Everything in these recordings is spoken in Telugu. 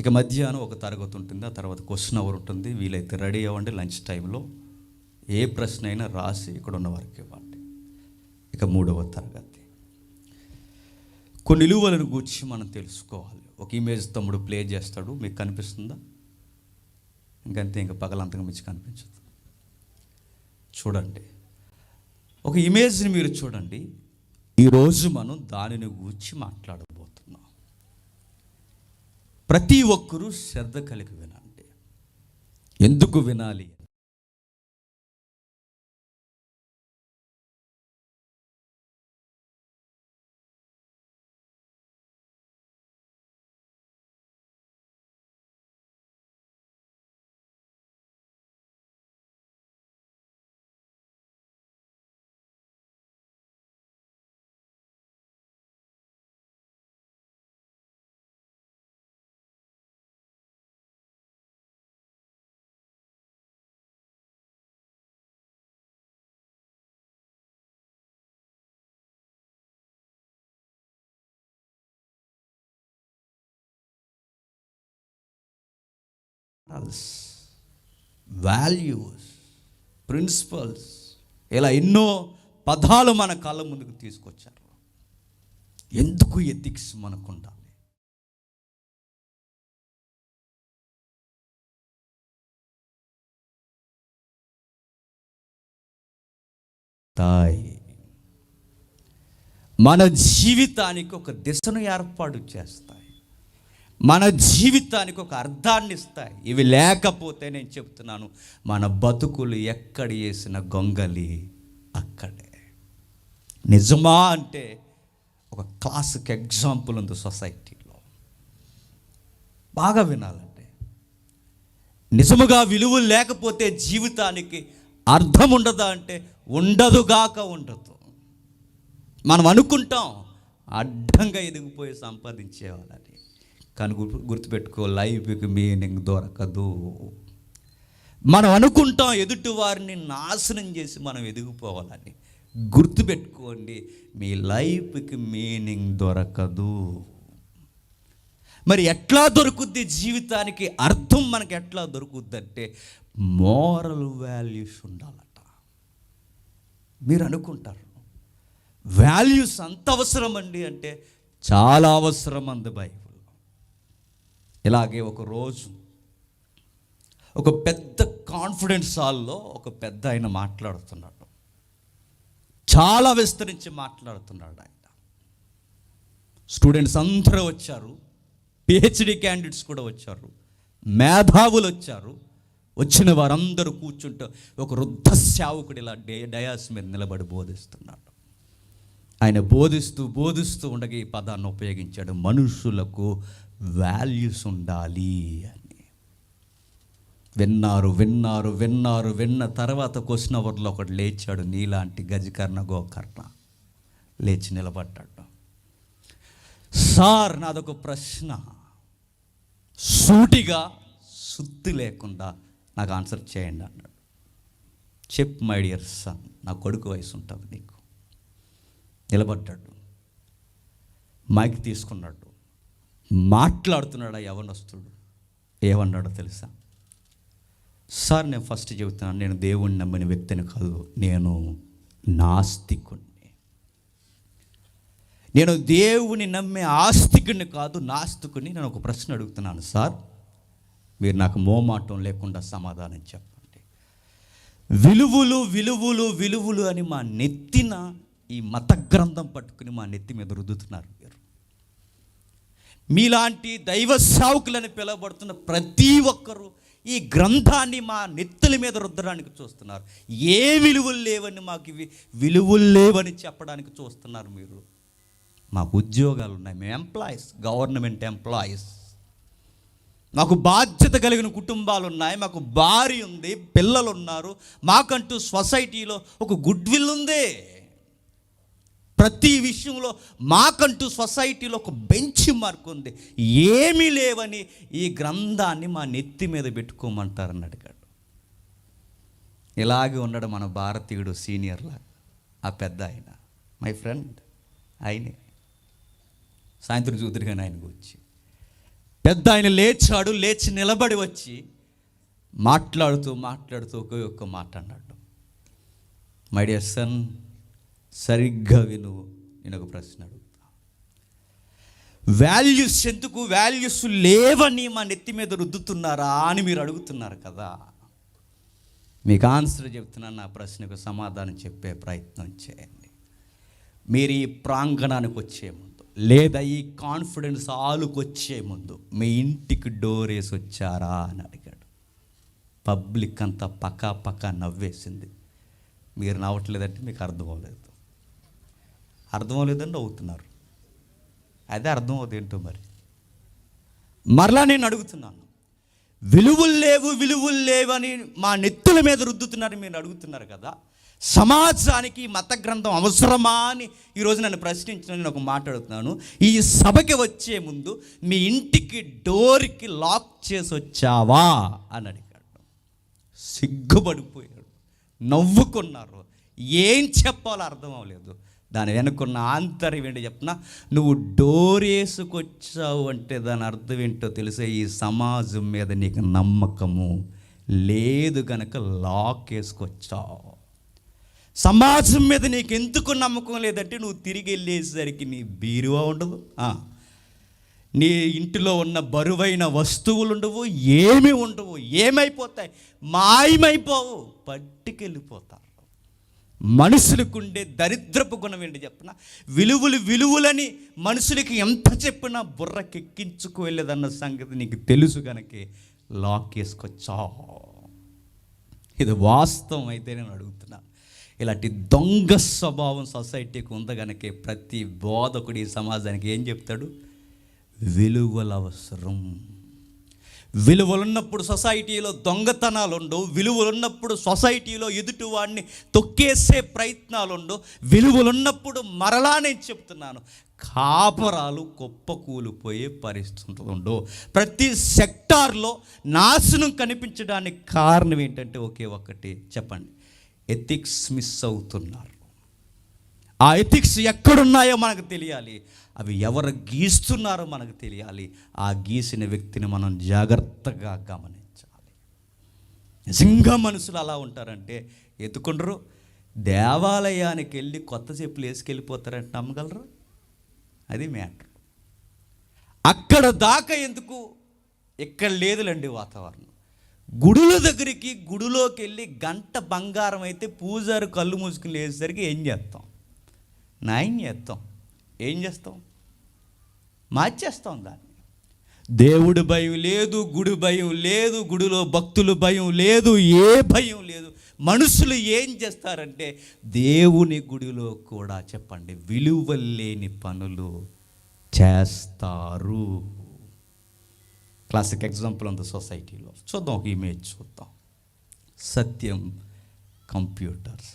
ఇక మధ్యాహ్నం ఒక తరగతి ఉంటుంది, ఆ తర్వాత క్వశ్చన్ అవర్ ఉంటుంది. వీలైతే రెడీ అవ్వండి, లంచ్ టైంలో ఏ ప్రశ్న అయినా రాసి ఇక్కడ ఉన్న వారికి ఇవ్వండి. ఇక 3వ తరగతి కొన్ని విలువలను గూర్చి మనం తెలుసుకోవాలి. ఒక ఇమేజ్ తమ్ముడు ప్లే చేస్తాడు, మీకు కనిపిస్తుందా? ఇంకంతే, ఇంకా పగలంతగా మించి కనిపించదు. చూడండి, ఒక ఇమేజ్ని మీరు చూడండి. ఈరోజు మనం దానిని గూర్చి మాట్లాడబోతున్నాం. ప్రతి ఒక్కరూ శ్రద్ధ కలిగి వినండి. ఎందుకు వినాలి? వాల్యూస్, ప్రిన్సిపల్స్, ఇలా ఎన్నో పదాలు మన కళ్ళ ముందుకు తీసుకొచ్చారు. ఎందుకు ఎథిక్స్ మనకు ఉండాలి? మన జీవితానికి ఒక దిశను ఏర్పాటు చేస్తాయి, మన జీవితానికి ఒక అర్థాన్ని ఇస్తాయి. ఇవి లేకపోతే నేను చెప్తున్నాను, మన బతుకులు ఎక్కడ వేసిన గొంగలి అక్కడే. నిజమా అంటే ఒక క్లాసిక్ ఎగ్జాంపుల్ ఉంది సొసైటీలో. బాగా వినాలంటే, నిజముగా విలువలు లేకపోతే జీవితానికి అర్థం ఉండదా అంటే ఉండదుగాక ఉండదు. మనం అనుకుంటాం అడ్డంగా ఎదిగిపోయి సంపాదించేవాళ్ళని, కానీ గుర్తుపెట్టుకో, లైఫ్కి మీనింగ్ దొరకదు. మనం అనుకుంటాం ఎదుటి వారిని నాశనం చేసి మనం ఎదిగిపోవాలని. గుర్తుపెట్టుకోండి, మీ లైఫ్కి మీనింగ్ దొరకదు. మరి ఎట్లా దొరుకుద్ది? జీవితానికి అర్థం మనకి ఎట్లా దొరుకుద్ది అంటే మోరల్ వాల్యూస్ ఉండాలట. మీరు అనుకుంటారు వాల్యూస్ అంత అవసరం అండి అంటే చాలా అవసరం అంది బైబిల్. ఇలాగే ఒక రోజు ఒక పెద్ద కాన్ఫిడెన్స్ హాల్లో ఒక పెద్ద ఆయన మాట్లాడుతున్నాడు. చాలా విస్తరించి మాట్లాడుతున్నాడు ఆయన. స్టూడెంట్స్ అందరూ వచ్చారు, పిహెచ్డి క్యాండిడేట్స్ కూడా వచ్చారు, మేధావులు వచ్చారు. వచ్చిన వారందరూ కూర్చుంటూ ఒక వృద్ధ సేవకుడు ఇలా డయాస్ మీద నిలబడి బోధిస్తున్నాడు. ఆయన బోధిస్తూ ఉండగా ఈ పదాన్ని ఉపయోగించాడు, మనుషులకు వాల్యూస్ ఉండాలి అని. విన్న తర్వాత క్వశ్చన్ అవర్లో ఒకటి లేచాడు, నీలాంటి గజకర్ణ గోకర్ణ లేచి నిలబడ్డాడు. సార్, నాదొక ప్రశ్న, సూటిగా సుత్తి లేకుండా నాకు ఆన్సర్ చేయండి అన్నాడు. చెప్ మై డియర్ సన్, నా కొడుకు వయసు ఉంటుంది నీకు. నిలబడ్డాడు, మైక్ తీసుకున్నాడు, మాట్లాడుతున్నాడు. ఆ యవనస్తుడు ఏమన్నాడో తెలుసా? సార్, నేను ఫస్ట్ చెబుతున్నాను, నేను దేవుణ్ణి నమ్మిన వ్యక్తిని కాదు, నేను నాస్తికుణ్ణి. నేను దేవుని నమ్మే ఆస్తికుని కాదు, నాస్తికుని. నేను ఒక ప్రశ్న అడుగుతున్నాను సార్, మీరు నాకు మోమాటం లేకుండా సమాధానం చెప్పండి. విలువలు విలువలు విలువలు అని మా నెత్తిన ఈ మత గ్రంథం పట్టుకుని మా నెత్తి మీద రుద్దుతున్నారు మీరు. మీలాంటి దైవ సేవకులని పిలువబడుతున్న ప్రతి ఒక్కరూ ఈ గ్రంథాన్ని మా నెత్తుల మీద రుద్దడానికి చూస్తున్నారు. ఏ విలువలు లేవని, మాకు ఇవి విలువలు లేవని చెప్పడానికి చూస్తున్నారు మీరు. మాకు ఉద్యోగాలు ఉన్నాయి, మేము ఎంప్లాయీస్, గవర్నమెంట్ ఎంప్లాయీస్. మాకు బాధ్యత కలిగిన కుటుంబాలు ఉన్నాయి, మాకు భార్య ఉంది, పిల్లలు ఉన్నారు, మాకంటూ సొసైటీలో ఒక గుడ్ విల్ ఉంది. ప్రతి విషయంలో మాకంటూ సొసైటీలో ఒక బెంచ్ మార్క్ ఉంది. ఏమీ లేవని ఈ గ్రంథాన్ని మా నెత్తి మీద పెట్టుకోమంటారని అడిగాడు. ఇలాగే ఉన్నాడు మన భారతీయుడు సీనియర్లా, ఆ పెద్ద ఆయన, మై ఫ్రెండ్. ఆయనే సాయంత్రం చూద్దరు కానీ ఆయన గురించి పెద్ద ఆయన లేచాడు, లేచి నిలబడి వచ్చి మాట్లాడుతూ ఒక్క మాట అన్నాడు. మై డియర్ సన్, సరిగ్గా విను, నేను ఒక ప్రశ్న అడుగుతా. వాల్యూస్ ఎందుకు, వాల్యూస్ లేవని మా నెత్తి మీద రుద్దుతున్నారా అని మీరు అడుగుతున్నారు కదా. మీకు ఆన్సర్ చెప్తున్నాను. నా ప్రశ్నకు సమాధానం చెప్పే ప్రయత్నం చేయండి. మీరు ఈ ప్రాంగణానికి వచ్చే ముందు, లేదా ఈ కాన్ఫిడెన్స్ హాలుకు వచ్చే ముందు మీ ఇంటికి డోర్ వేసి వచ్చారా అని అడిగాడు. పబ్లిక్ అంతా పక్కా నవ్వేసింది. మీరు నవ్వట్లేదంటే మీకు అర్థమవలేదని నవ్వుతున్నారు. అదే అర్థమవుతుంది ఏంటో మరి. మరలా నేను అడుగుతున్నాను, విలువలు లేవని మా నెత్తుల మీద రుద్దుతున్నారు, మీరు అడుగుతున్నారు కదా. సమాజానికి మత గ్రంథం అవసరమా అని ఈరోజు నన్ను ప్రశ్నించిన నేను ఒక మాట అడుగుతున్నాను. ఈ సభకి వచ్చే ముందు మీ ఇంటికి డోర్కి లాక్ చేసి వచ్చావా అని అడిగాడు. సిగ్గుపడిపోయాడు, నవ్వుకున్నారు. ఏం చెప్పాలో అర్థం అవ్వలేదు. దాని వెనుకున్న ఆంతర్యం ఏంటో చెప్పినా, నువ్వు డోర్ వేసుకొచ్చావు అంటే దాని అర్థం ఏంటో తెలిసే, ఈ సమాజం మీద నీకు నమ్మకము లేదు కనుక లాక్ వేసుకొచ్చావు. సమాజం మీద నీకు ఎందుకు నమ్మకం లేదంటే, నువ్వు తిరిగి వెళ్ళేసరికి నీ బీరువా ఉండదు, నీ ఇంటిలో ఉన్న బరువైన వస్తువులు ఉండవు, ఏమీ ఉండవు. ఏమైపోతాయి? మాయమైపోవు, పట్టుకెళ్ళిపోతారు. మనుషులకు ఉండే దరిద్రపు గుణం ఏంటి చెప్పిన, విలువలని మనుషులకి ఎంత చెప్పినా బుర్రకెక్కించుకు వెళ్ళేదన్న సంగతి నీకు తెలుసు కనుకే లాక్ వేసుకొచ్చావు. ఇది వాస్తవం అయితే నేను అడుగుతున్నాను. ఇలాంటి దొంగ స్వభావం సొసైటీకి ఉంది కనుకే ప్రతి బోధకుడు ఈ సమాజానికి ఏం చెప్తాడు? విలువలు అవసరం. విలువలున్నప్పుడు సొసైటీలో దొంగతనాలు ఉండవు. విలువలున్నప్పుడు సొసైటీలో ఎదుటివాడిని తొక్కేసే ప్రయత్నాలు ఉండవు. విలువలున్నప్పుడు మరలా నేను చెప్తున్నాను, కాపరాలు కుప్పకూలిపోయే పరిస్థితులు ఉండవు. ప్రతి సెక్టార్లో నాశనం కనిపించడానికి కారణం ఏంటంటే ఒకే ఒక్కటి చెప్పండి, ఎథిక్స్ మిస్ అవుతున్నారు. ఆ ఎథిక్స్ ఎక్కడున్నాయో మనకు తెలియాలి, అవి ఎవరు గీస్తున్నారో మనకు తెలియాలి. ఆ గీసిన వ్యక్తిని మనం జాగ్రత్తగా గమనించాలి. నిజంగా మనుషులు అలా ఉంటారంటే ఎత్తుకుంటారు. దేవాలయానికి వెళ్ళి కొత్త చెప్పులు వేసుకెళ్ళిపోతారంటే నమ్మగలరు? అది మ్యాటర్. అక్కడ దాకా ఎందుకు, ఇక్కడ లేదులండి వాతావరణం. గుడుల దగ్గరికి, గుడిలోకి వెళ్ళి గంట బంగారం అయితే పూజారు కళ్ళు మూసుకుని లేచేసరికి ఏం చేస్తాం? నాయం చేస్తాం. ఏం చేస్తాం? మార్చేస్తాం దాన్ని. దేవుడి భయం లేదు, గుడి భయం లేదు, గుడిలో భక్తులు భయం లేదు, ఏ భయం లేదు. మనుషులు ఏం చేస్తారంటే దేవుని గుడిలో కూడా చెప్పండి విలువలేని పనులు చేస్తారు. క్లాసిక్ ఎగ్జాంపుల్ ఉంది సొసైటీలో. చూద్దాం, ఒక ఇమేజ్ చూద్దాం. సత్యం కంప్యూటర్స్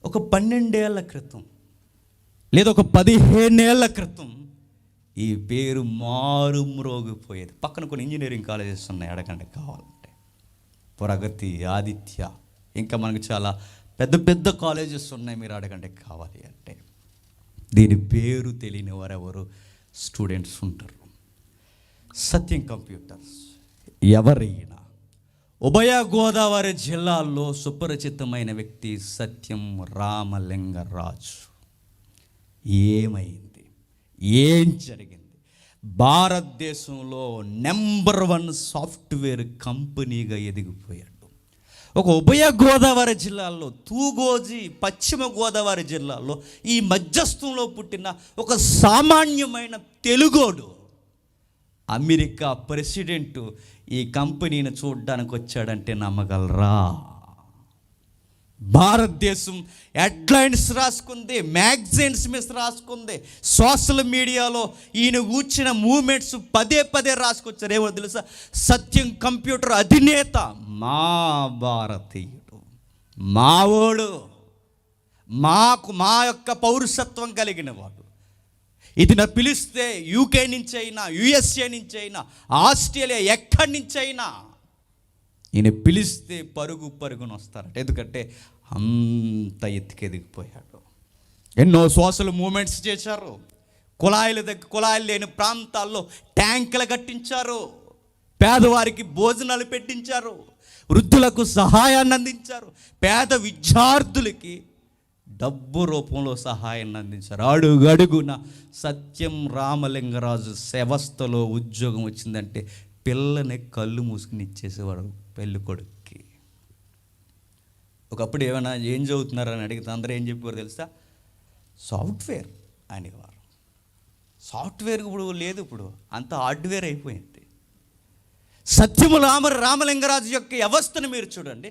ఒక 12 ఏళ్ల క్రితం లేదా ఒక 15 ఏళ్ల క్రితం ఈ పేరు మారుమ్రోగిపోయేది. పక్కన కొన్ని ఇంజనీరింగ్ కాలేజెస్ ఉన్నాయి, అడగండి కావాలంటే. ప్రగతి, ఆదిత్య, ఇంకా మనకు చాలా పెద్ద పెద్ద కాలేజెస్ ఉన్నాయి, మీరు అడగండి కావాలి అంటే. దీని పేరు తెలియని వారెవరు స్టూడెంట్స్ ఉంటారు. సత్యం కంప్యూటర్స్ ఎవరైనా ఉభయ గోదావరి జిల్లాల్లో సుపరిచితమైన వ్యక్తి సత్యం రామలింగరాజు. ఏమైంది? ఏం జరిగింది? భారతదేశంలో నెంబర్ 1 సాఫ్ట్వేర్ కంపెనీగా ఎదిగిపోయాడు. ఒక ఉభయ గోదావరి జిల్లాల్లో, తూగోజీ పశ్చిమ గోదావరి జిల్లాలో ఈ మధ్యస్థంలో పుట్టిన ఒక సామాన్యమైన తెలుగోడు అమెరికా ప్రెసిడెంట్ ఈ కంపెనీని చూడడానికి వచ్చాడంటే నమ్మగలరా? భారతదేశం హెడ్లైన్స్ రాసుకుంది, మ్యాగజైన్స్ మీద రాసుకుంది, సోషల్ మీడియాలో ఈయన కూర్చిన మూమెంట్స్ పదే రాసుకొచ్చారు. ఏమో తెలుసా? సత్యం కంప్యూటర్ అధినేత మా భారతీయుడు, మావోడు, మా యొక్క పౌరసత్వం కలిగిన వాడు. ఇది నా పిలిస్తే యూకే నుంచి అయినా, యుఎస్ఏ నుంచి అయినా, ఆస్ట్రేలియా ఎక్కడి నుంచి అయినా ఈయన పిలిస్తే పరుగున వస్తారట. ఎందుకంటే అంత ఎత్తుకెదిగిపోయాడు. ఎన్నో సోషల్ మూమెంట్స్ చేశారు, కుళాయిలు లేని ప్రాంతాల్లో ట్యాంకులు కట్టించారు, పేదవారికి భోజనాలు పెట్టించారు, వృద్ధులకు సహాయాన్ని అందించారు, పేద విద్యార్థులకి డబ్బు రూపంలో సహాయాన్ని అందించారు. అడుగడుగున సత్యం రామలింగరాజు వ్యవస్థలో ఉద్యోగం వచ్చిందంటే పిల్లని కళ్ళు మూసుకుని ఇచ్చేసేవాడు పెళ్ళి కొడుక్కి. ఒకప్పుడు ఏం చదువుతున్నారని అడిగితే అందరూ ఏం చెప్పేవారు తెలుసా? సాఫ్ట్వేర్ అనేవారు. సాఫ్ట్వేర్ ఇప్పుడు లేదు, ఇప్పుడు అంత హార్డ్వేర్ అయిపోయింది. సత్యము రామలింగరాజు యొక్క వ్యవస్థను మీరు చూడండి.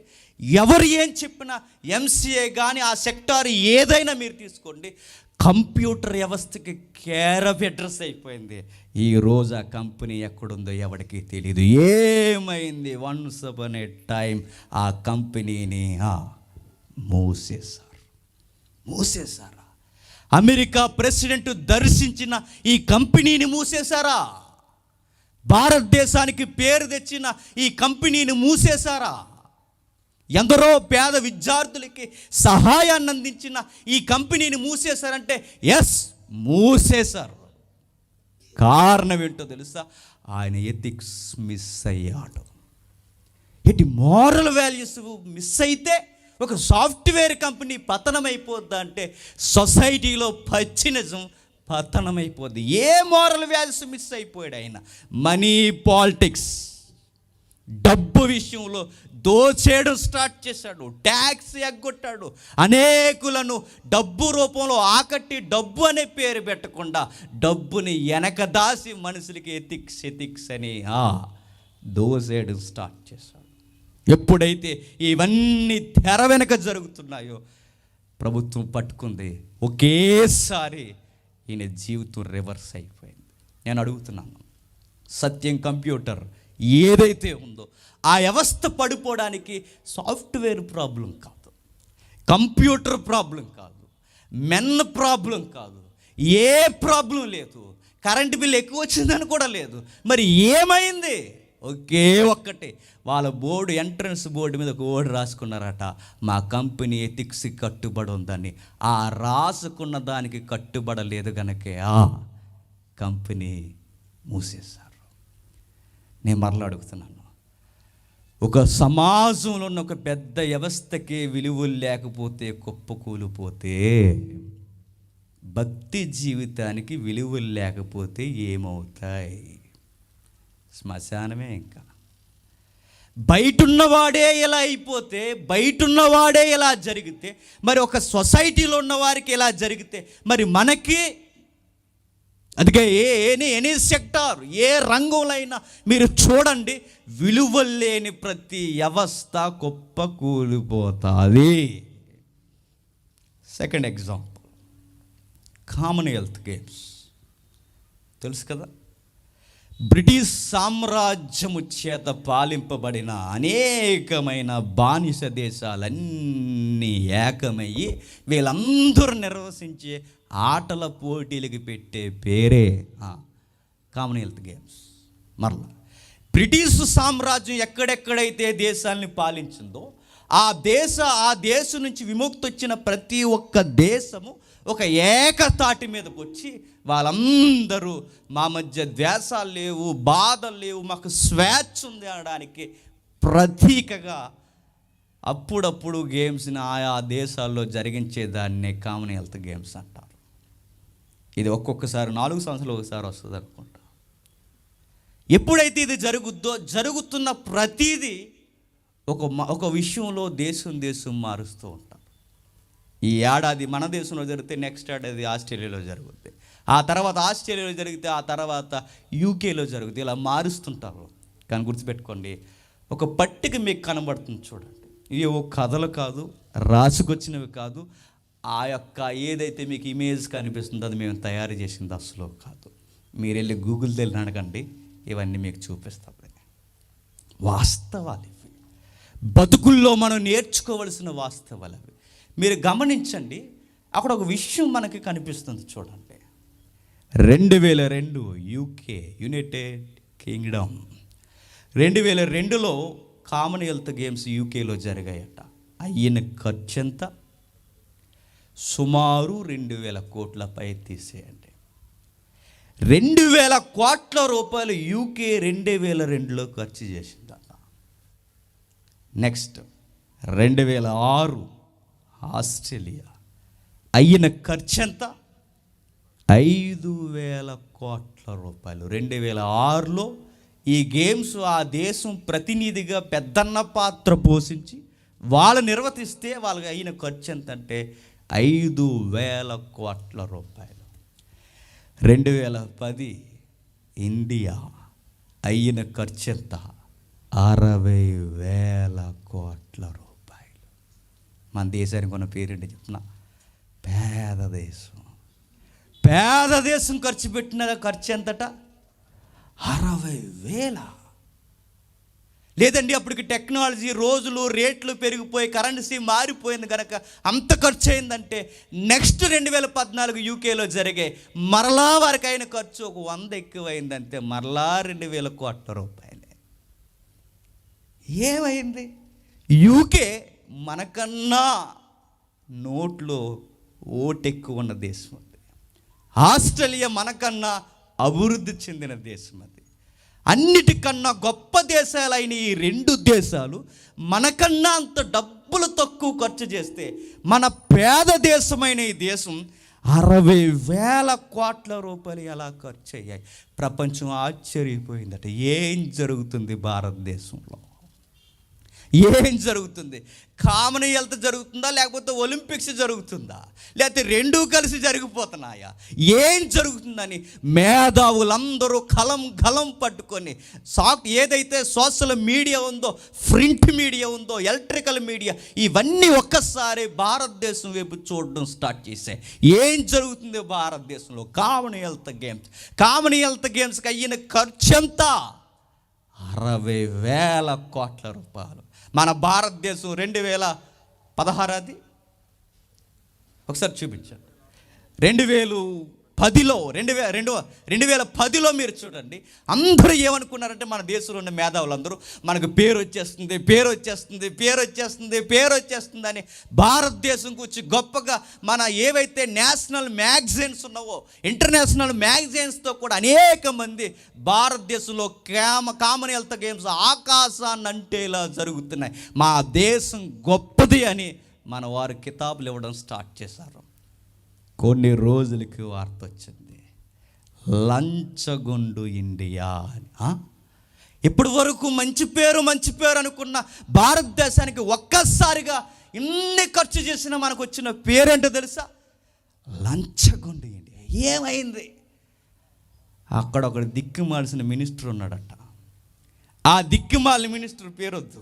ఎవరు ఏం చెప్పినా, ఎంసీఏ కానీ ఆ సెక్టార్ ఏదైనా మీరు తీసుకోండి, కంప్యూటర్ వ్యవస్థకి కేర్ ఆఫ్ అడ్రస్ అయిపోయింది. ఈరోజు ఆ కంపెనీ ఎక్కడుందో ఎవరికి తెలియదు. ఏమైంది? వన్స్ అపాన్ ఏ టైం ఆ కంపెనీని మూసేశారా? అమెరికా ప్రెసిడెంట్ దర్శించిన ఈ కంపెనీని మూసేశారా? భారతదేశానికి పేరు తెచ్చిన ఈ కంపెనీని మూసేశారా? ఎందరో పేద విద్యార్థులకి సహాయాన్ని అందించిన ఈ కంపెనీని మూసేశారంటే ఎస్, మూసేశారు. కారణం ఏంటో తెలుసా? ఆయన ఎథిక్స్ మిస్ అయ్యాడు. ఇటు మోరల్ వాల్యూస్ మిస్ అయితే ఒక సాఫ్ట్వేర్ కంపెనీ పతనమైపోద్దా అంటే సొసైటీలో పచ్చినిజం పతనమైపోద్ది. ఏ మోరల్ వాల్యూస్ మిస్ అయిపోయాడు ఆయన? మనీ పాలిటిక్స్, డబ్బు విషయంలో దోచేయడం స్టార్ట్ చేశాడు, ట్యాక్స్ ఎగ్గొట్టాడు, అనేకులను డబ్బు రూపంలో ఆకట్టి డబ్బు అనే పేరు పెట్టకుండా డబ్బుని వెనక దాసి మనుషులకి ఎథిక్స్ అని దోచేయడం స్టార్ట్ చేశాడు. ఎప్పుడైతే ఇవన్నీ తెర వెనక జరుగుతున్నాయో ప్రభుత్వం పట్టుకుంది, ఒకేసారి ఈయన జీవితం రివర్స్ అయిపోయింది. నేను అడుగుతున్నాను, సత్యం కంప్యూటర్ ఏదైతే ఉందో ఆ వ్యవస్థ పడిపోవడానికి సాఫ్ట్వేర్ ప్రాబ్లం కాదు, కంప్యూటర్ ప్రాబ్లం కాదు, మెన్ ప్రాబ్లం కాదు, ఏ ప్రాబ్లం లేదు, కరెంటు బిల్ ఎక్కువ వచ్చిందని కూడా లేదు. మరి ఏమైంది? ఒకే ఒక్కటే, వాళ్ళ ఎంట్రన్స్ బోర్డు మీద ఒక ఓడి రాసుకున్నారట, మా కంపెనీ ఎథిక్స్ కట్టుబడి ఉందని. ఆ రాసుకున్న దానికి కట్టుబడలేదు కనుకే ఆ కంపెనీ మూసేశారు. నేను మరలా అడుగుతున్నాను, ఒక సమాజంలో ఉన్న ఒక పెద్ద వ్యవస్థకి విలువలు లేకపోతే, కుప్పకూలిపోతే, భక్తి జీవితానికి విలువలు లేకపోతే ఏమవుతాయి? శ్మశానమే. ఇంకా బయటున్నవాడే ఇలా అయిపోతే, బయటున్నవాడే ఇలా జరిగితే, మరి ఒక సొసైటీలో ఉన్న వారికి ఇలా జరిగితే మరి మనకి, అందుకే ఎనీ సెక్టార్, ఏ రంగంలో అయినా మీరు చూడండి, విలువలు లేని ప్రతి వ్యవస్థ కుప్పకూలిపోతుంది. సెకండ్ ఎగ్జాంపుల్, కామన్వెల్త్ గేమ్స్ తెలుసు కదా. బ్రిటిష్ సామ్రాజ్యము చేత పాలింపబడిన అనేకమైన బానిస దేశాలన్నీ ఏకమయ్యి వీళ్ళందరూ నిర్వహించే ఆటల పోటీలకు పెట్టే పేరే కామన్వెల్త్ గేమ్స్. మరలా బ్రిటిష్ సామ్రాజ్యం ఎక్కడెక్కడైతే దేశాలని పాలించిందో ఆ దేశం నుంచి విముక్తి వచ్చిన ప్రతి ఒక్క దేశము ఒక ఏకతాటి మీదకి వచ్చి వాళ్ళందరూ మా మధ్య ద్వేషాలు లేవు, బాధలు లేవు, మాకు స్వేచ్ఛ ఉంది అనడానికి ప్రతీకగా అప్పుడప్పుడు గేమ్స్ని ఆయా దేశాల్లో జరిగించేదాన్నే కామన్వెల్త్ గేమ్స్ అంటారు. ఇది ఒక్కొక్కసారి 4 సంవత్సరాలు ఒకసారి వస్తుంది అనుకుంటా. ఎప్పుడైతే ఇది జరుగుతున్న ప్రతిదీ ఒక విషయంలో దేశం మారుస్తూ ఉంటారు. ఈ ఏడాది మన దేశంలో జరిగితే నెక్స్ట్ ఏడాది ఆస్ట్రేలియాలో జరుగుద్ది, ఆ తర్వాత ఆస్ట్రేలియాలో జరిగితే ఆ తర్వాత యూకేలో జరుగుతుంది. ఇలా మారుస్తుంటారు. కానీ గుర్తుపెట్టుకోండి, ఒక పట్టిక మీకు కనబడుతుంది చూడండి. ఇవి ఓ కథలు కాదు, రాసుకొచ్చినవి కాదు, ఆ యొక్క ఏదైతే మీకు ఇమేజ్ కనిపిస్తుందో అది మేము తయారు చేసింది అసలు కాదు. మీరు వెళ్ళి గూగుల్ దగ్గర అడగండి, ఇవన్నీ మీకు చూపిస్తాం. వాస్తవాలు ఇవి, బతుకుల్లో మనం నేర్చుకోవలసిన వాస్తవాలు అవి. మీరు గమనించండి, అక్కడ ఒక విషయం మనకి కనిపిస్తుంది చూడండి. 2002 యూకే, యునైటెడ్ కింగ్డమ్, 2002లో కామన్వెల్త్ గేమ్స్ యూకేలో జరిగాయట. అయిన ఖర్చు ఎంత? సుమారు 2000 కోట్ల పై తీసేయండి. 2,000 కోట్ల రూపాయలు యూకే 2002లో ఖర్చు చేసిందట. నెక్స్ట్ 2006 ఆస్ట్రేలియా అయిన ఖర్చు ఎంత? 5,000 కోట్ల రూపాయలు. 2006లో ఈ గేమ్స్ ఆ దేశం ప్రతినిధిగా పెద్దన్న పాత్ర పోషించి వాళ్ళు నిర్వర్తిస్తే వాళ్ళకి అయిన ఖర్చు ఎంత అంటే 5,000 కోట్ల రూపాయలు. 2010 ఇండియా అయిన ఖర్చు ఎంత? 60,000 కోట్ల రూపాయలు. మన దేశానికి ఉన్న పేరేంటి చెప్తున్నా? పేద దేశం. పేద దేశం ఖర్చు పెట్టిన ఖర్చు ఎంతట? 60,000. లేదండి అప్పటికి టెక్నాలజీ రోజులు రేట్లు పెరిగిపోయి కరెన్సీ మారిపోయింది కనుక అంత ఖర్చు అయిందంటే నెక్స్ట్ 2014 యూకేలో జరిగే మరలా వారికి అయిన ఖర్చు ఒక 100 ఎక్కువైందంటే మరలా 2,000 కోట్ల రూపాయలే. ఏమైంది? యూకే మనకన్నా నోట్లో ఓటు ఎక్కువ ఉన్న దేశం అది. ఆస్ట్రేలియా మనకన్నా అభివృద్ధి చెందిన దేశం అది. అన్నిటికన్నా గొప్ప దేశాలైన ఈ 2 దేశాలు మనకన్నా అంత డబ్బులు తక్కువ ఖర్చు చేస్తే మన పేద దేశమైన ఈ దేశం 60,000 కోట్ల రూపాయలు ఎలా ఖర్చు అయ్యాయి? ప్రపంచం ఆశ్చర్యపోయిందట. ఏం జరుగుతుంది భారతదేశంలో? ఏం జరుగుతుంది? కామన్వెల్త్ జరుగుతుందా లేకపోతే ఒలింపిక్స్ జరుగుతుందా లేకపోతే రెండూ కలిసి జరిగిపోతున్నాయా? ఏం జరుగుతుందని మేధావులందరూ కలం పట్టుకొని ఏదైతే సోషల్ మీడియా ఉందో, ప్రింట్ మీడియా ఉందో, ఎలక్ట్రికల్ మీడియా ఇవన్నీ ఒక్కసారి భారతదేశం వైపు చూడడం స్టార్ట్ చేశాయి. ఏం జరుగుతుంది భారతదేశంలో? కామన్వెల్త్ గేమ్స్కి అయిన ఖర్చు ఎంత? 60,000 కోట్ల రూపాయలు. మన భారతదేశం 2016 అది ఒకసారి చూపించండి. 2010లో మీరు చూడండి. అందరూ ఏమనుకున్నారంటే మన దేశంలో ఉన్న మేధావులందరూ మనకు పేరు వచ్చేస్తుంది అని భారతదేశం గురించి గొప్పగా మన ఏవైతే నేషనల్ మ్యాగజైన్స్ ఉన్నావో ఇంటర్నేషనల్ మ్యాగజైన్స్తో కూడా అనేక మంది భారతదేశంలో కామన్వెల్త్ గేమ్స్ ఆకాశాన్ని అంటేలా జరుగుతున్నాయి, మా దేశం గొప్పది అని మన వారు కితాబులు ఇవ్వడం స్టార్ట్ చేశారు. కొన్ని రోజులకి వార్త వచ్చింది, లంచగొండు ఇండియా అని. ఇప్పటి వరకు మంచి పేరు అనుకున్న భారతదేశానికి ఒక్కసారిగా ఇన్ని ఖర్చు చేసినా మనకు వచ్చిన పేరేంటో తెలుసా? లంచగొండు ఇండియా. ఏమైంది? అక్కడ ఒక దిక్కుమాల్సిన మినిస్టర్ ఉన్నాడట. ఆ దిక్కుమాలిన మినిస్టర్ పేరొద్దు.